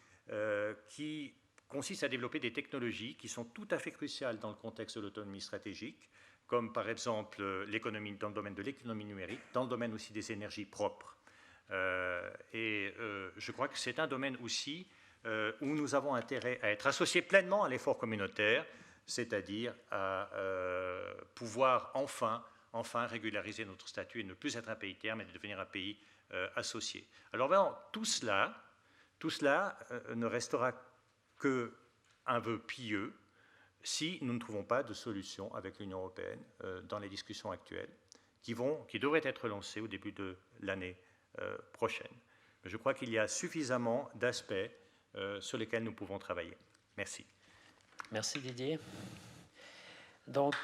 qui consistent à développer des technologies qui sont tout à fait cruciales dans le contexte de l'autonomie stratégique, comme par exemple l'économie dans le domaine de l'économie numérique, dans le domaine aussi des énergies propres. Je crois que c'est un domaine aussi où nous avons intérêt à être associés pleinement à l'effort communautaire, c'est-à-dire à pouvoir enfin régulariser notre statut et ne plus être un pays tiers, mais de devenir un pays associé. Alors vraiment, tout cela ne restera qu'un vœu pieux si nous ne trouvons pas de solution avec l'Union européenne dans les discussions actuelles qui devraient être lancées au début de l'année prochaine. Mais je crois qu'il y a suffisamment d'aspects sur lesquels nous pouvons travailler. Merci. Merci Didier. Donc,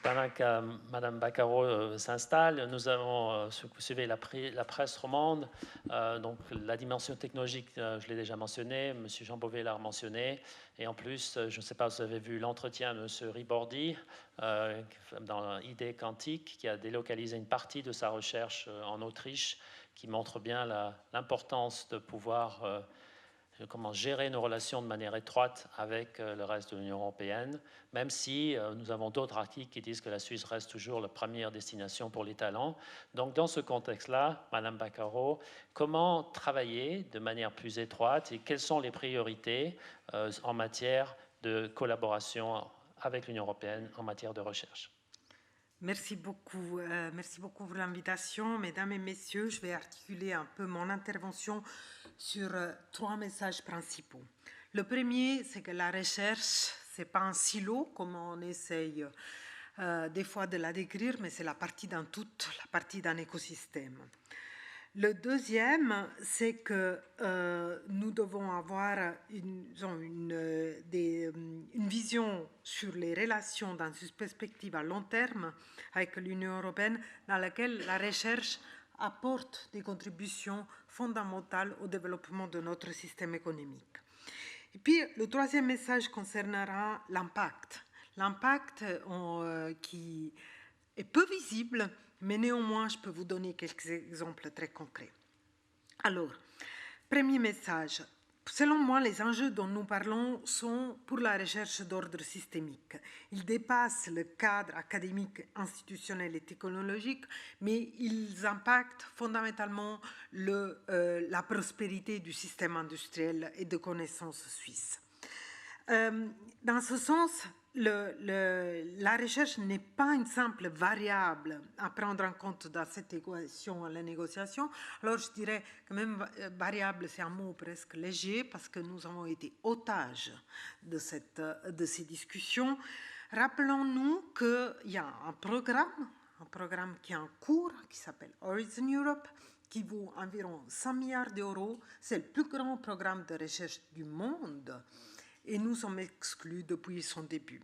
pendant que Mme Baccaro s'installe, nous avons suivi la presse romande. Donc, la dimension technologique, je l'ai déjà mentionné, M. Jean Beauvais l'a mentionné. Et en plus, je ne sais pas si vous avez vu l'entretien de M. Ribordi dans ID Quantique, qui a délocalisé une partie de sa recherche en Autriche, qui montre bien l'importance de pouvoir comment gérer nos relations de manière étroite avec le reste de l'Union européenne, même si nous avons d'autres acquis qui disent que la Suisse reste toujours la première destination pour les talents. Donc, dans ce contexte-là, Mme Baccaro, comment travailler de manière plus étroite et quelles sont les priorités en matière de collaboration avec l'Union européenne en matière de recherche? Merci beaucoup pour l'invitation. Mesdames et messieurs, je vais articuler un peu mon intervention sur trois messages principaux. Le premier, c'est que la recherche, ce n'est pas un silo, comme on essaye des fois de la décrire, mais c'est la partie d'un tout, la partie d'un écosystème. Le deuxième, c'est que nous devons avoir une vision sur les relations dans une perspective à long terme avec l'Union européenne, dans laquelle la recherche apporte des contributions fondamentales au développement de notre système économique. Et puis, le troisième message concernera l'impact. L'impact qui est peu visible, mais néanmoins, je peux vous donner quelques exemples très concrets. Alors, premier message. Selon moi, les enjeux dont nous parlons sont pour la recherche d'ordre systémique. Ils dépassent le cadre académique, institutionnel et technologique, mais ils impactent fondamentalement la prospérité du système industriel et de connaissances suisse. Dans ce sens, la recherche n'est pas une simple variable à prendre en compte dans cette équation à la négociation. Alors je dirais que même variable, c'est un mot presque léger parce que nous avons été otages de ces discussions. Rappelons-nous qu'il y a un programme qui est en cours, qui s'appelle Horizon Europe, qui vaut environ 100 milliards d'euros. C'est le plus grand programme de recherche du monde. Et nous sommes exclus depuis son début.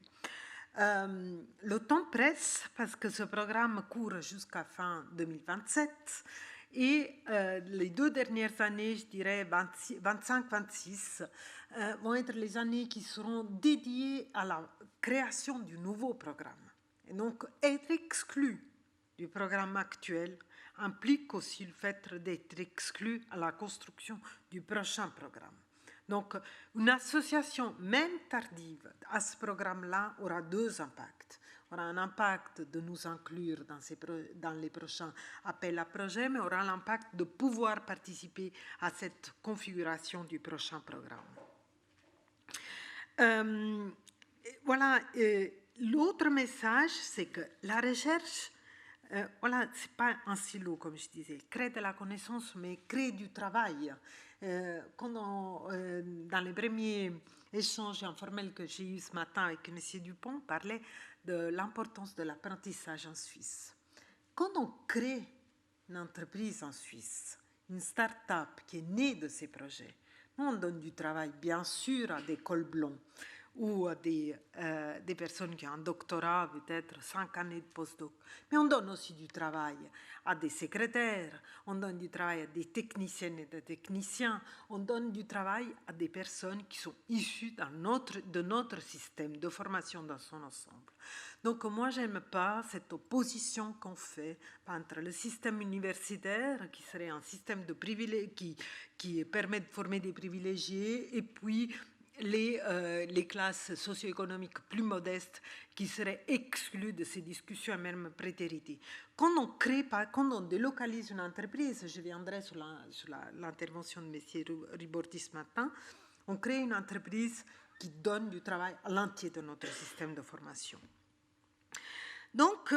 Le temps presse parce que ce programme court jusqu'à fin 2027 et les 2 dernières années, je dirais 25-26, vont être les années qui seront dédiées à la création du nouveau programme. Et donc, être exclu du programme actuel implique aussi le fait d'être exclu à la construction du prochain programme. Donc, une association, même tardive, à ce programme-là aura 2 impacts. Aura un impact de nous inclure dans les prochains appels à projets, mais aura l'impact de pouvoir participer à cette configuration du prochain programme. Voilà. L'autre message, c'est que la recherche, voilà, c'est pas un silo, comme je disais, crée de la connaissance, mais crée du travail. Dans les premiers échanges informels que j'ai eus ce matin avec M. Dupont, on parlait de l'importance de l'apprentissage en Suisse. Quand on crée une entreprise en Suisse, une start-up qui est née de ces projets, nous on donne du travail bien sûr à des cols blonds ou à des personnes qui ont un doctorat, peut-être 5 années de postdoc. Mais on donne aussi du travail à des secrétaires, on donne du travail à des techniciennes et des techniciens, on donne du travail à des personnes qui sont issues de notre système de formation dans son ensemble. Donc moi, je n'aime pas cette opposition qu'on fait entre le système universitaire, qui serait un système de privilèges, qui permet de former des privilégiés, et puis les classes socio-économiques plus modestes qui seraient exclues de ces discussions et même prétéritées. Quand on délocalise une entreprise, je viendrai sur l'intervention de M. Ribordi ce matin, on crée une entreprise qui donne du travail à l'entier de notre système de formation. Donc,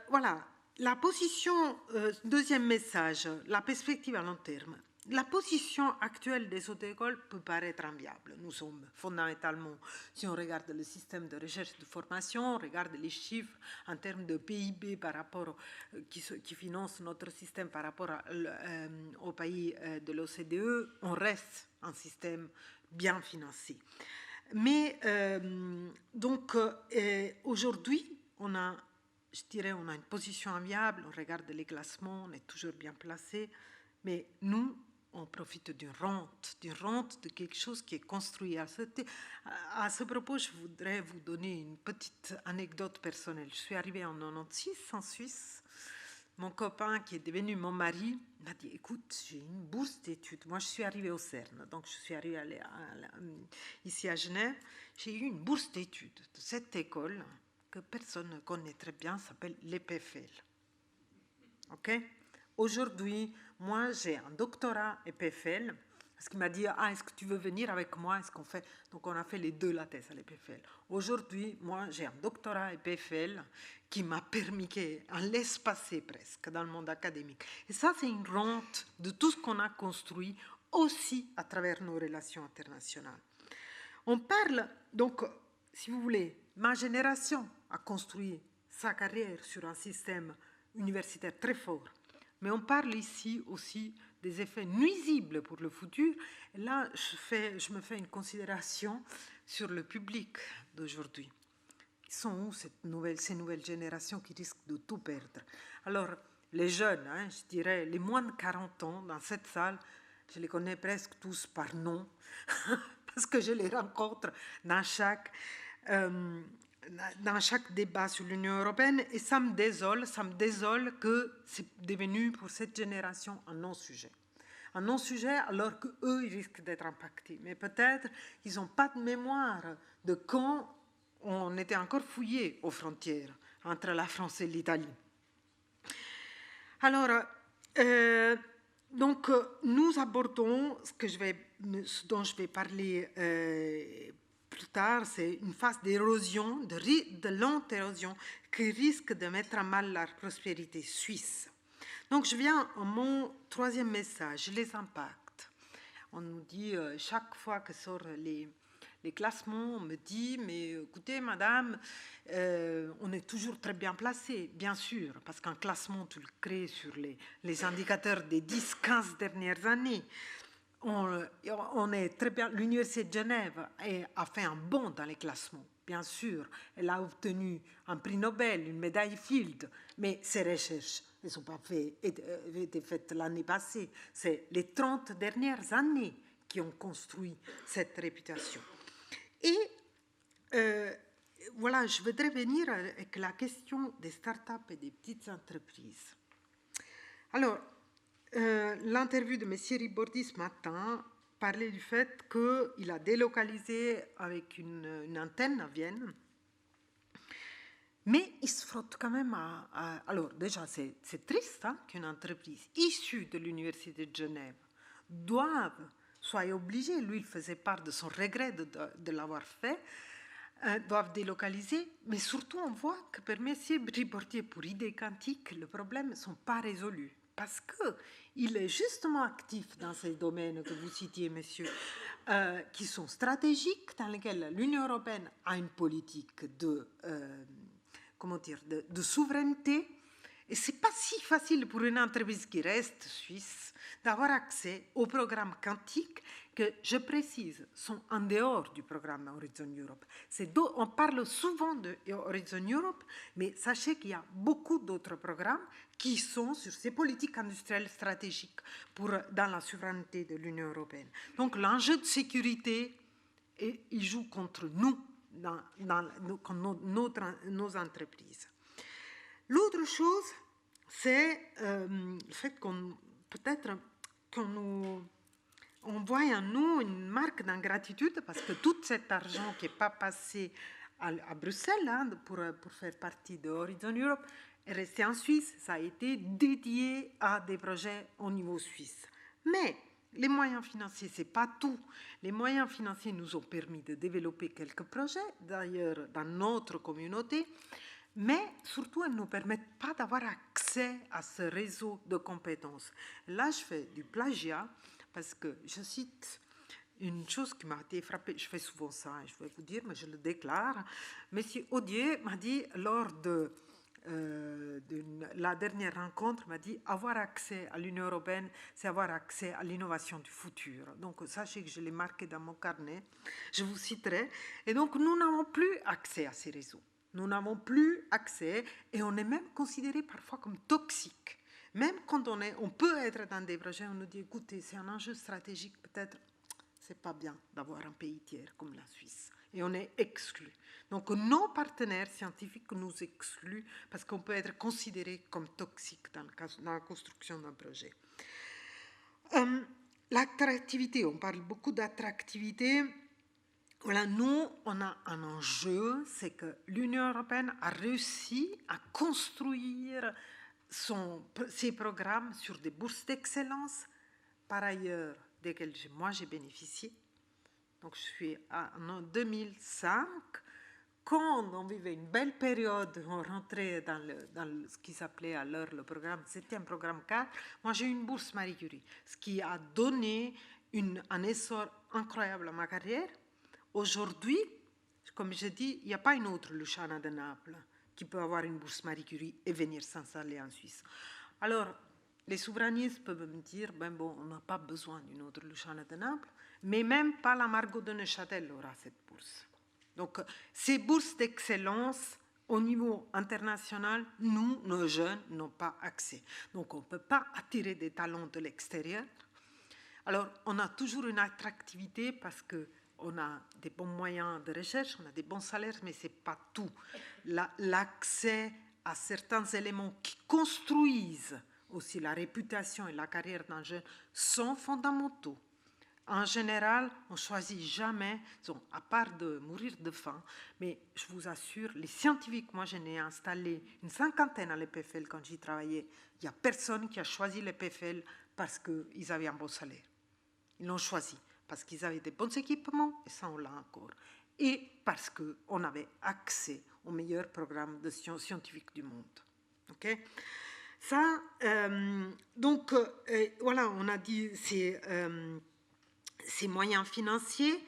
voilà, la position, deuxième message, la perspective à long terme. La position actuelle des auto-écoles peut paraître inviable. Nous sommes fondamentalement, si on regarde le système de recherche et de formation, on regarde les chiffres en termes de PIB par rapport, qui financent notre système par rapport aux pays de l'OCDE, on reste un système bien financé. Mais donc aujourd'hui, on a une position enviable, on regarde les classements, on est toujours bien placé, mais nous, on profite d'une rente de quelque chose qui est construit. À ce propos, je voudrais vous donner une petite anecdote personnelle. Je suis arrivée en 96 en Suisse. Mon copain, qui est devenu mon mari, m'a dit « Écoute, j'ai une bourse d'études. » Moi, je suis arrivée au CERN, donc je suis arrivée ici à Genève. J'ai eu une bourse d'études de cette école que personne ne connaît très bien, s'appelle l'EPFL. OK ? Aujourd'hui, moi, j'ai un doctorat EPFL, parce qu'il m'a dit « Ah, est-ce que tu veux venir avec moi ?» Est-ce qu'on fait... Donc, on a fait les 2 la thèse à l'EPFL. Aujourd'hui, moi, j'ai un doctorat EPFL qui m'a permis un laisse-passer presque dans le monde académique. Et ça, c'est une rente de tout ce qu'on a construit aussi à travers nos relations internationales. On parle, donc, si vous voulez, ma génération a construit sa carrière sur un système universitaire très fort. Mais on parle ici aussi des effets nuisibles pour le futur. Et là, je me fais une considération sur le public d'aujourd'hui. Ils sont où ces nouvelles générations qui risquent de tout perdre? Alors, les jeunes, je dirais les moins de 40 ans dans cette salle, je les connais presque tous par nom, parce que je les rencontre dans chaque débat sur l'Union européenne, et ça me désole que c'est devenu pour cette génération un non-sujet. Un non-sujet alors qu'eux, ils risquent d'être impactés. Mais peut-être qu'ils n'ont pas de mémoire de quand on était encore fouillés aux frontières entre la France et l'Italie. Alors, donc, nous abordons ce dont je vais parler plus tard, c'est une phase d'érosion, de lente érosion, qui risque de mettre à mal la prospérité suisse. Donc, je viens à mon troisième message, les impacts. On nous dit, chaque fois que sortent les classements, on me dit, mais écoutez, madame, on est toujours très bien placé, bien sûr, parce qu'un classement, tu le crées sur les indicateurs des 10-15 dernières années. On est très bien. L'Université de Genève a fait un bond dans les classements, bien sûr. Elle a obtenu un prix Nobel, une médaille Fields, mais ces recherches ne sont pas été faites l'année passée. C'est les 30 dernières années qui ont construit cette réputation. Et voilà, je voudrais venir avec la question des startups et des petites entreprises. Alors, l'interview de M. Ribordi ce matin parlait du fait qu'il a délocalisé avec une antenne à Vienne, mais il se frotte quand même alors déjà, c'est triste hein, qu'une entreprise issue de l'Université de Genève soit obligée, lui il faisait part de son regret de l'avoir fait, doivent délocaliser, mais surtout on voit que pour M. Ribordi et pour idées quantiques, les problèmes ne sont pas résolus. Parce qu'il est justement actif dans ces domaines que vous citiez, monsieur, qui sont stratégiques, dans lesquels l'Union européenne a une politique de souveraineté. Et ce n'est pas si facile pour une entreprise qui reste suisse d'avoir accès aux programmes quantiques que, je précise, sont en dehors du programme Horizon Europe. On parle souvent de Horizon Europe, mais sachez qu'il y a beaucoup d'autres programmes qui sont sur ces politiques industrielles stratégiques dans la souveraineté de l'Union européenne. Donc l'enjeu de sécurité, il joue contre nous, nos entreprises. L'autre chose, c'est le fait qu'on voit en nous une marque d'ingratitude parce que tout cet argent qui n'est pas passé à Bruxelles hein, pour faire partie de Horizon Europe est resté en Suisse. Ça a été dédié à des projets au niveau suisse. Mais les moyens financiers, ce n'est pas tout. Les moyens financiers nous ont permis de développer quelques projets, d'ailleurs dans notre communauté, mais surtout, elles ne nous permettent pas d'avoir accès à ce réseau de compétences. Là, je fais du plagiat parce que je cite une chose qui m'a été frappée. Je fais souvent ça, je vais vous dire, mais je le déclare. Monsieur Audier m'a dit, lors de la dernière rencontre, m'a dit avoir accès à l'Union européenne, c'est avoir accès à l'innovation du futur. Donc, sachez que je l'ai marqué dans mon carnet. Je vous citerai. Et donc, nous n'avons plus accès à ces réseaux. Nous n'avons plus accès et on est même considéré parfois comme toxique. Même quand on peut être dans des projets, on nous dit, écoutez, c'est un enjeu stratégique, peut-être, c'est pas bien d'avoir un pays tiers comme la Suisse. Et on est exclu. Donc, nos partenaires scientifiques nous excluent parce qu'on peut être considéré comme toxique dans la construction d'un projet. L'attractivité, on parle beaucoup d'attractivité. Voilà, nous, on a un enjeu, c'est que l'Union européenne a réussi à construire ses programmes sur des bourses d'excellence, par ailleurs, desquelles moi j'ai bénéficié. Donc, je suis en 2005, quand on vivait une belle période, on rentrait dans ce qui s'appelait alors le programme, c'était un programme 4. Moi, j'ai eu une bourse Marie Curie, ce qui a donné un essor incroyable à ma carrière. Aujourd'hui, comme je dis, il n'y a pas une autre Luciana de Naples qui peut avoir une bourse Marie Curie et venir s'installer en Suisse. Alors, les souverainistes peuvent me dire, on n'a pas besoin d'une autre Luciana de Naples, mais même pas la Margot de Neuchâtel aura cette bourse. Donc, ces bourses d'excellence, au niveau international, nous, nos jeunes, n'ont pas accès. Donc, on ne peut pas attirer des talents de l'extérieur. Alors, on a toujours une attractivité parce que on a des bons moyens de recherche, on a des bons salaires, mais ce n'est pas tout. L'accès à certains éléments qui construisent aussi la réputation et la carrière d'un jeune sont fondamentaux. En général, on ne choisit jamais, à part de mourir de faim, mais je vous assure, les scientifiques, moi j'en ai installé une 50aine à l'EPFL quand j'y travaillais, il n'y a personne qui a choisi l'EPFL parce qu'ils avaient un bon salaire. Ils l'ont choisi parce qu'ils avaient des bons équipements, et ça on l'a encore. et parce qu'on avait accès aux meilleurs programmes de scientifiques du monde. Okay? Ça, donc, voilà, on a dit ces moyens financiers.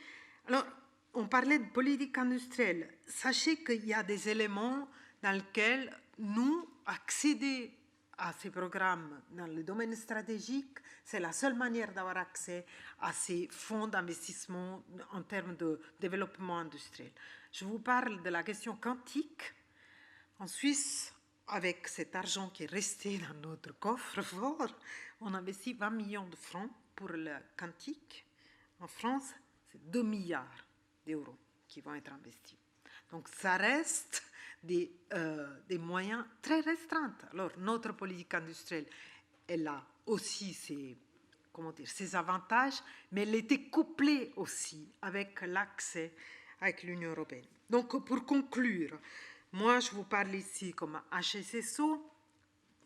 Alors, on parlait de politique industrielle. Sachez qu'il y a des éléments dans lesquels nous, accéder à ces programmes dans le domaine stratégique, c'est la seule manière d'avoir accès à ces fonds d'investissement en termes de développement industriel. Je vous parle de la question quantique. En Suisse, avec cet argent qui est resté dans notre coffre-fort, on investit 20 millions de francs pour le quantique. En France, c'est 2 milliards d'euros qui vont être investis. Donc, ça reste des moyens très restreints. Alors, notre politique industrielle, elle a aussi ses avantages, mais elle était couplée aussi avec l'accès avec l'Union européenne. Donc, pour conclure, moi, je vous parle ici comme HSSO.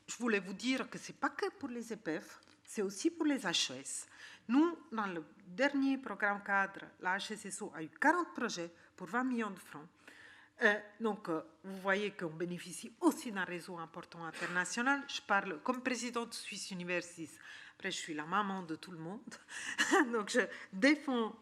Je voulais vous dire que ce n'est pas que pour les EPF, c'est aussi pour les HES. Nous, dans le dernier programme cadre, la HSSO a eu 40 projets pour 20 millions de francs. Donc, vous voyez qu'on bénéficie aussi d'un réseau important international. Je parle comme présidente de Swiss Universities. Après, je suis la maman de tout le monde. Donc, je défends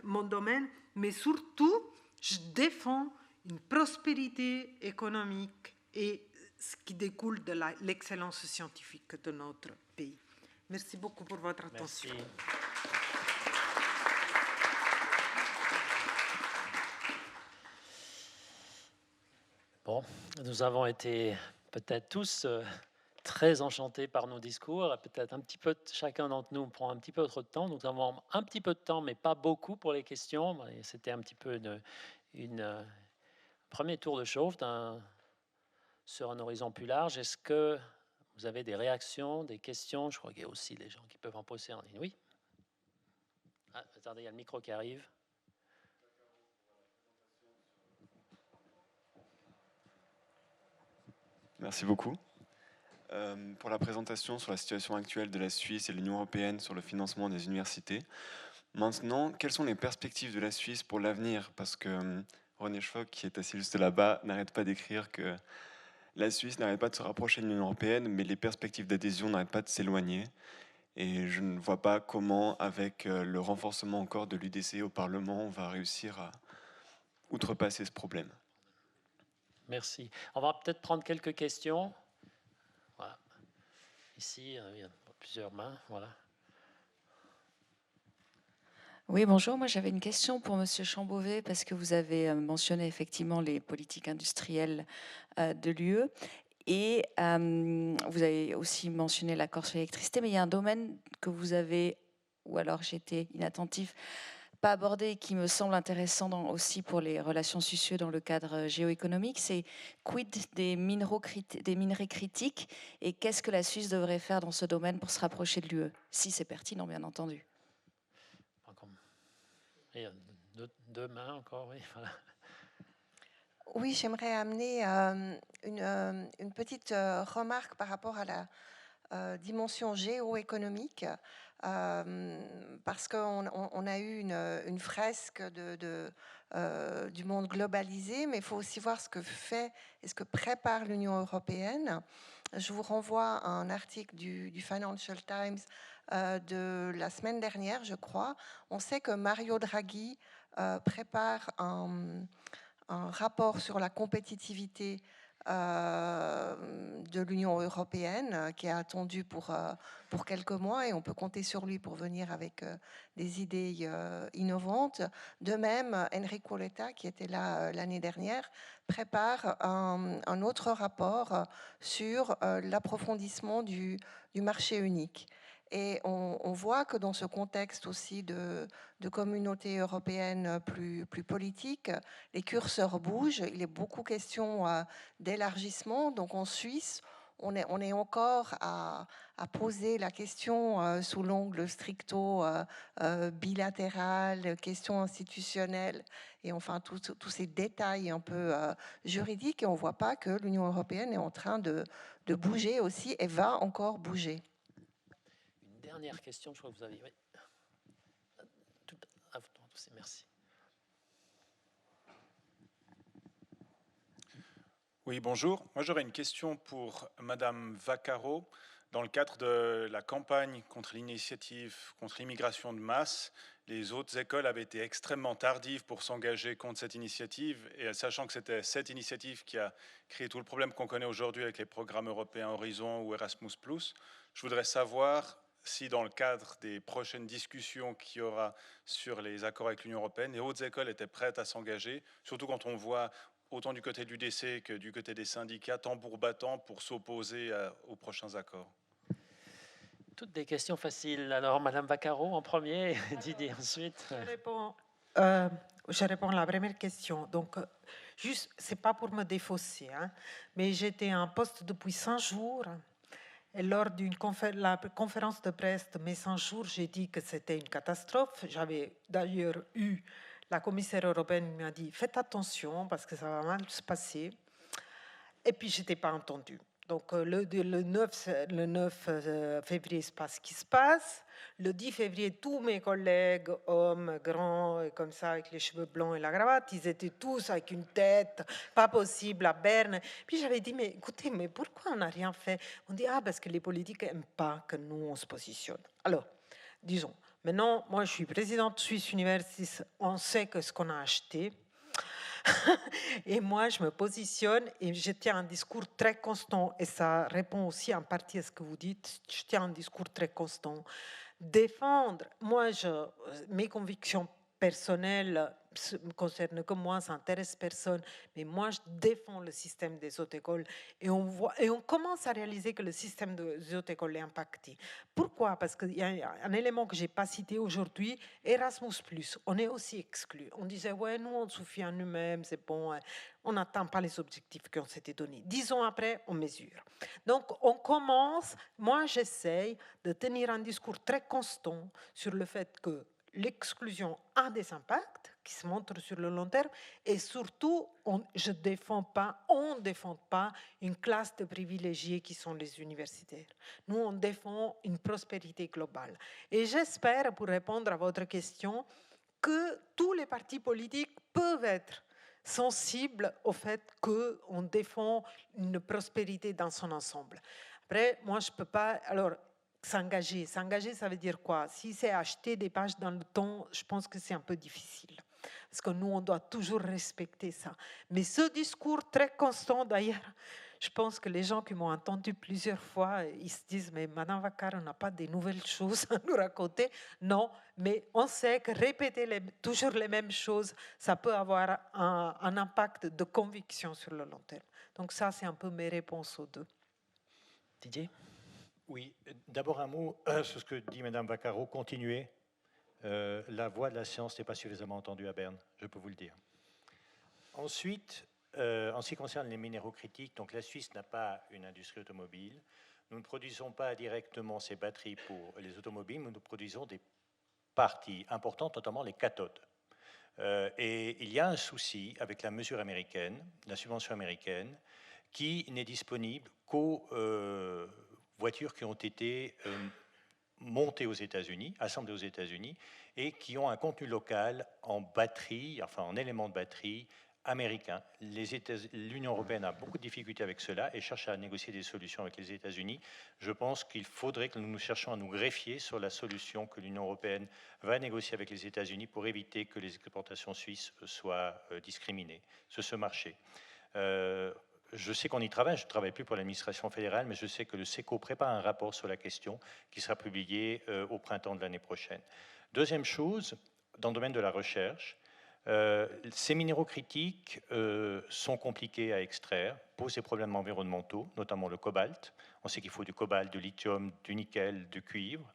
mon domaine, mais surtout, je défends une prospérité économique et ce qui découle de l'excellence scientifique de notre pays. Merci beaucoup pour votre attention. Merci. Bon, nous avons été peut-être tous très enchantés par nos discours. Peut-être un petit peu, chacun d'entre nous prend un petit peu trop de temps. Nous avons un petit peu de temps, mais pas beaucoup pour les questions. C'était un petit peu une premier tour de chauffe sur un horizon plus large. Est-ce que vous avez des réactions, des questions? Je crois qu'il y a aussi des gens qui peuvent en poser en ligne. Oui. Ah, attendez, il y a le micro qui arrive. Merci beaucoup. Pour la présentation sur la situation actuelle de la Suisse et de l'Union européenne sur le financement des universités. Maintenant, quelles sont les perspectives de la Suisse pour l'avenir? Parce que René Schfock, qui est assis juste là-bas, n'arrête pas d'écrire que la Suisse n'arrête pas de se rapprocher de l'Union européenne, mais les perspectives d'adhésion n'arrêtent pas de s'éloigner. Et je ne vois pas comment, avec le renforcement encore de l'UDC au Parlement, on va réussir à outrepasser ce problème. Merci. On va peut-être prendre quelques questions. Voilà. Ici, il y a plusieurs mains. Voilà. Oui, bonjour. Moi, j'avais une question pour Monsieur Chambovet parce que vous avez mentionné effectivement les politiques industrielles de l'UE et vous avez aussi mentionné l'accord sur l'électricité, mais il y a un domaine que vous avez, ou alors j'étais inattentif, pas abordé et qui me semble intéressant aussi pour les relations sociales dans le cadre géoéconomique, c'est quid des minerais critiques et qu'est-ce que la Suisse devrait faire dans ce domaine pour se rapprocher de l'UE, si c'est pertinent, bien entendu. Il y a deux mains encore, oui. Voilà. Oui, j'aimerais amener une petite remarque par rapport à la dimension géoéconomique, parce qu'on a eu une fresque du monde globalisé, mais il faut aussi voir ce que fait et ce que prépare l'Union européenne. Je vous renvoie à un article du Financial Times de la semaine dernière, je crois. On sait que Mario Draghi prépare un rapport sur la compétitivité de l'Union européenne qui est attendu pour quelques mois et on peut compter sur lui pour venir avec des idées innovantes. De même, Enrico Letta, qui était là l'année dernière, prépare un autre rapport sur l'approfondissement du marché unique. Et on voit que dans ce contexte aussi de communauté européenne plus politique, les curseurs bougent. Il est beaucoup question d'élargissement. Donc en Suisse, on est encore à poser la question sous l'angle stricto bilatéral, question institutionnelle, et enfin tous ces détails un peu juridiques. Et on ne voit pas que l'Union européenne est en train de bouger aussi et va encore bouger. Dernière question, je crois que vous avez. Oui. Merci. Oui, bonjour. Moi, j'aurais une question pour Madame Vaccaro. Dans le cadre de la campagne contre l'initiative contre l'immigration de masse, les autres écoles avaient été extrêmement tardives pour s'engager contre cette initiative. Et sachant que c'était cette initiative qui a créé tout le problème qu'on connaît aujourd'hui avec les programmes européens Horizon ou Erasmus+, je voudrais savoir si dans le cadre des prochaines discussions qu'il y aura sur les accords avec l'Union européenne, les hautes écoles étaient prêtes à s'engager, surtout quand on voit autant du côté du DC que du côté des syndicats, tambour battant pour s'opposer aux prochains accords. Toutes des questions faciles. Alors, Madame Vaccaro en premier, et Didier ensuite. Je réponds à la première question. Donc, juste, c'est pas pour me défausser, hein, mais j'étais en poste depuis 100 jours. Et lors d'une la conférence de presse de mes 100 jours, j'ai dit que c'était une catastrophe. J'avais d'ailleurs eu la commissaire européenne qui m'a dit « Faites attention parce que ça va mal se passer ». Et puis, je n'étais pas entendue. Donc, le 9 février, il se passe ce qui se passe. Le 10 février, tous mes collègues, hommes, grands, comme ça, avec les cheveux blancs et la cravate, ils étaient tous avec une tête, pas possible, à Berne. Puis j'avais dit, mais écoutez, mais pourquoi on n'a rien fait? On dit, ah, parce que les politiques n'aiment pas que nous, on se positionne. Alors, disons, maintenant, moi, je suis présidente Swiss Universities, on sait que ce qu'on a acheté. Et moi, je me positionne et je tiens un discours très constant. Et ça répond aussi en partie à ce que vous dites. Je tiens un discours très constant. Défendre, moi, mes convictions personnelles me concernent que moi, ça n'intéresse personne. Mais moi, je défends le système des hautes écoles. Et on commence à réaliser que le système des hautes écoles est impacté. Pourquoi? Parce qu'il y a un élément que je n'ai pas cité aujourd'hui, Erasmus+. On est aussi exclus. On disait, ouais, nous, on suffit à nous-mêmes, c'est bon, on n'atteint pas les objectifs qu'on s'était donnés. 10 ans après, on mesure. Donc, on commence, moi, j'essaye de tenir un discours très constant sur le fait que l'exclusion a des impacts qui se montrent sur le long terme et surtout, on ne défend pas une classe de privilégiés qui sont les universitaires. Nous, on défend une prospérité globale. Et j'espère, pour répondre à votre question, que tous les partis politiques peuvent être sensibles au fait qu'on défend une prospérité dans son ensemble. Après, moi, je ne peux pas... Alors, s'engager, ça veut dire quoi? Si c'est acheter des pages dans le temps, je pense que c'est un peu difficile. Parce que nous, on doit toujours respecter ça. Mais ce discours très constant, d'ailleurs, je pense que les gens qui m'ont entendu plusieurs fois, ils se disent, mais Madame Vaccaro n'a pas de nouvelles choses à nous raconter. Non, mais on sait que répéter toujours les mêmes choses, ça peut avoir un impact de conviction sur le long terme. Donc ça, c'est un peu mes réponses aux deux. Didier? Oui, d'abord un mot sur ce que dit Madame Vaccaro. Continuez. La voix de la science n'est pas suffisamment entendue à Berne, je peux vous le dire. Ensuite, en ce qui concerne les minéraux critiques, donc la Suisse n'a pas une industrie automobile. Nous ne produisons pas directement ces batteries pour les automobiles, mais nous produisons des parties importantes, notamment les cathodes. Et il y a un souci avec la mesure américaine, la subvention américaine, qui n'est disponible qu'aux voitures qui ont été montées aux États-Unis, assemblées aux États-Unis, et qui ont un contenu local en batterie, enfin en éléments de batterie américains. L'Union européenne a beaucoup de difficultés avec cela et cherche à négocier des solutions avec les États-Unis. Je pense qu'il faudrait que nous cherchions à nous greffier sur la solution que l'Union européenne va négocier avec les États-Unis pour éviter que les exportations suisses soient discriminées sur ce marché. Je sais qu'on y travaille, je ne travaille plus pour l'administration fédérale, mais je sais que le SECO prépare un rapport sur la question qui sera publié au printemps de l'année prochaine. Deuxième chose, dans le domaine de la recherche, ces minéraux critiques sont compliqués à extraire, posent des problèmes environnementaux, notamment le cobalt. On sait qu'il faut du cobalt, du lithium, du nickel, du cuivre.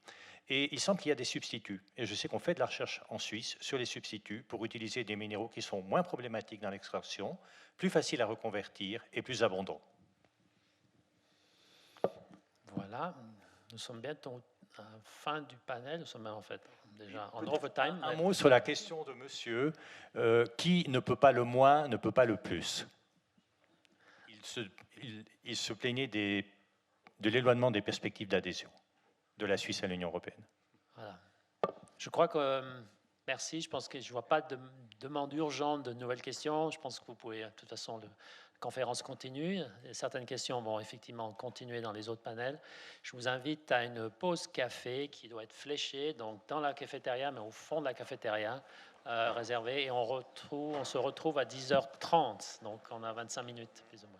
Et il semble qu'il y a des substituts. Et je sais qu'on fait de la recherche en Suisse sur les substituts pour utiliser des minéraux qui sont moins problématiques dans l'extraction, plus faciles à reconvertir et plus abondants. Voilà, nous sommes bientôt à la fin du panel. Nous sommes en fait déjà en overtime. Un mot sur la question de monsieur, qui ne peut pas le moins, ne peut pas le plus. Il se plaignait de l'éloignement des perspectives d'adhésion de la Suisse à l'Union européenne. Voilà. Je crois que, merci, je pense que je ne vois pas de demande urgente de nouvelles questions. Je pense que vous pouvez de toute façon conférence continue. Certaines questions vont effectivement continuer dans les autres panels. Je vous invite à une pause café qui doit être fléchée, donc dans la cafétéria, mais au fond de la cafétéria, réservée. Et on se retrouve à 10h30, donc on a 25 minutes plus ou moins.